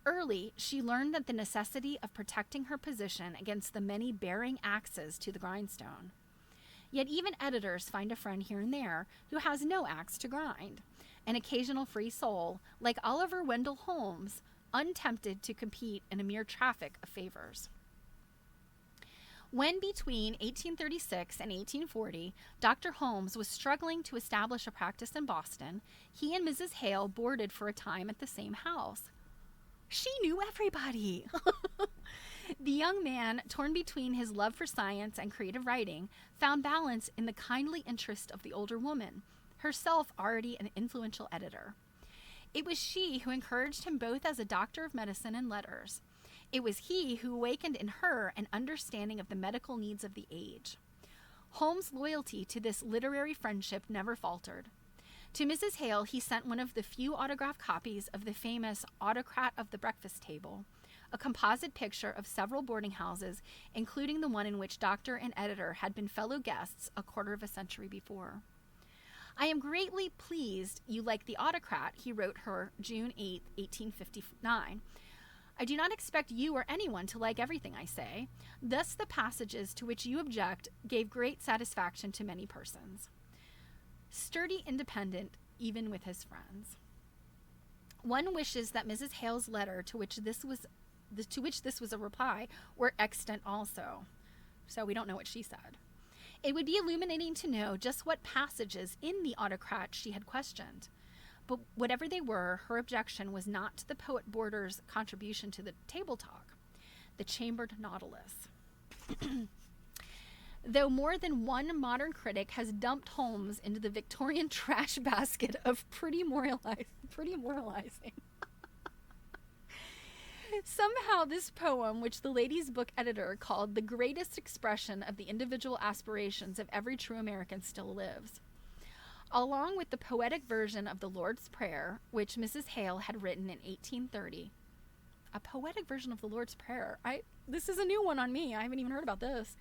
[SPEAKER 2] Early, she learned that the necessity of protecting her position against the many bearing axes to the grindstone. Yet even editors find a friend here and there who has no axe to grind, an occasional free soul, like Oliver Wendell Holmes, untempted to compete in a mere traffic of favors. When between 1836 and 1840, Dr. Holmes was struggling to establish a practice in Boston, he and Mrs. Hale boarded for a time at the same house. She knew everybody. The young man, torn between his love for science and creative writing, found balance in the kindly interest of the older woman, herself already an influential editor. It was she who encouraged him both as a doctor of medicine and letters. It was he who awakened in her an understanding of the medical needs of the age. Holmes' loyalty to this literary friendship never faltered. To Mrs. Hale, he sent one of the few autographed copies of the famous Autocrat of the Breakfast Table, a composite picture of several boarding houses, including the one in which doctor and editor had been fellow guests a quarter of a century before. I am greatly pleased you like the Autocrat, he wrote her June 8, 1859. I do not expect you or anyone to like everything I say. Thus the passages to which you object gave great satisfaction to many persons. Sturdy, independent, even with his friends. One wishes that Mrs. Hale's letter to which this was a reply were extant also. So we don't know what she said. It would be illuminating to know just what passages in the Autocrat she had questioned. But whatever they were, her objection was not to the poet boarder's contribution to the table talk, the chambered nautilus. Though more than one modern critic has dumped Holmes into the Victorian trash basket of pretty moralizing. Somehow this poem, which the Ladies' Book editor called the greatest expression of the individual aspirations of every true American, still lives. Along with the poetic version of the Lord's Prayer, which Mrs. Hale had written in 1830. A poetic version of the Lord's Prayer. This is a new one on me. I haven't even heard about this.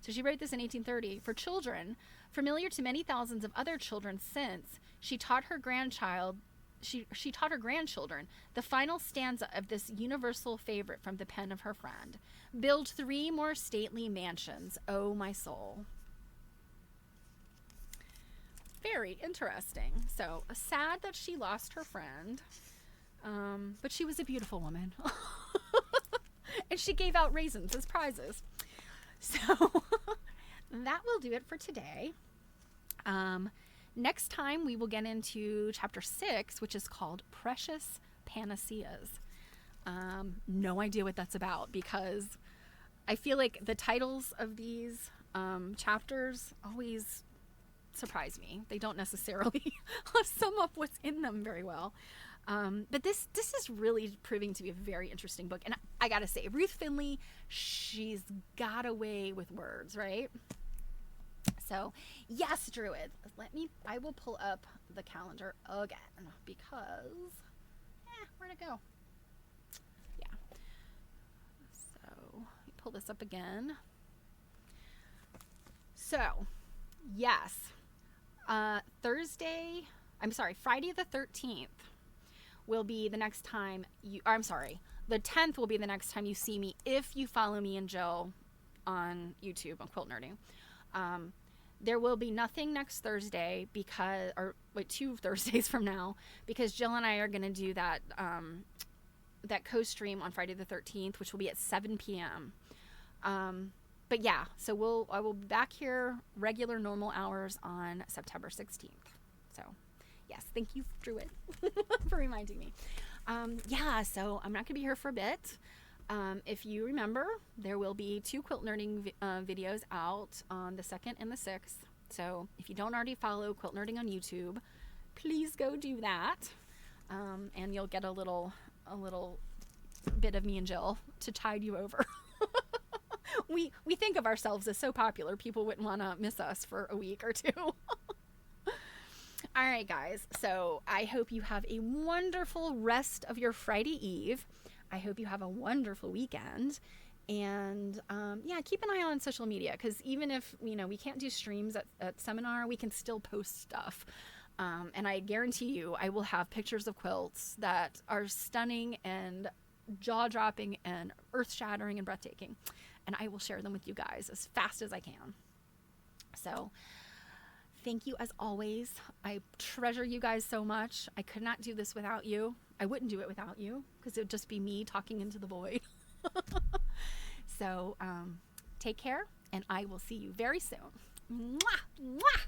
[SPEAKER 2] So she wrote this in 1830. For children, familiar to many thousands of other children since, she taught her grandchildren the final stanza of this universal favorite from the pen of her friend. Build 3 more stately mansions, O my soul. Very interesting. So sad that she lost her friend, but she was a beautiful woman. And she gave out raisins as prizes. So that will do it for today. Next time we will get into chapter 6, which is called Precious Panaceas. No idea what that's about, because I feel like the titles of these chapters always surprise me. They don't necessarily sum up what's in them very well. But this is really proving to be a very interesting book. And I gotta say, Ruth Finley, she's got a way with words, right? So, yes, Druid, I will pull up the calendar again, because, where'd it go? Yeah. So, let me pull this up again. So, yes, Friday the 13th will be the next time the 10th will be the next time you see me if you follow me and Jill on YouTube on Quilt Nerding. There will be nothing next Thursday because, or wait, 2 Thursdays from now, because Jill and I are going to do that co-stream on Friday the 13th, which will be at 7 p.m. But yeah, so I will be back here regular normal hours on September 16th. So yes, thank you, Druid, for reminding me. Yeah, so I'm not going to be here for a bit. If you remember, there will be 2 Quilt Nerding videos out on the 2nd and the 6th. So if you don't already follow Quilt Nerding on YouTube, please go do that. And you'll get a little bit of me and Jill to tide you over. We think of ourselves as so popular, people wouldn't want to miss us for a week or 2. All right, guys. So I hope you have a wonderful rest of your Friday Eve. I hope you have a wonderful weekend. And yeah, keep an eye on social media, because even if we can't do streams at seminar, we can still post stuff. And I guarantee you, I will have pictures of quilts that are stunning and jaw-dropping and earth-shattering and breathtaking. And I will share them with you guys as fast as I can. So thank you as always. I treasure you guys so much. I could not do this without you. I wouldn't do it without you, because it would just be me talking into the void. So take care, and I will see you very soon. Mwah! Mwah!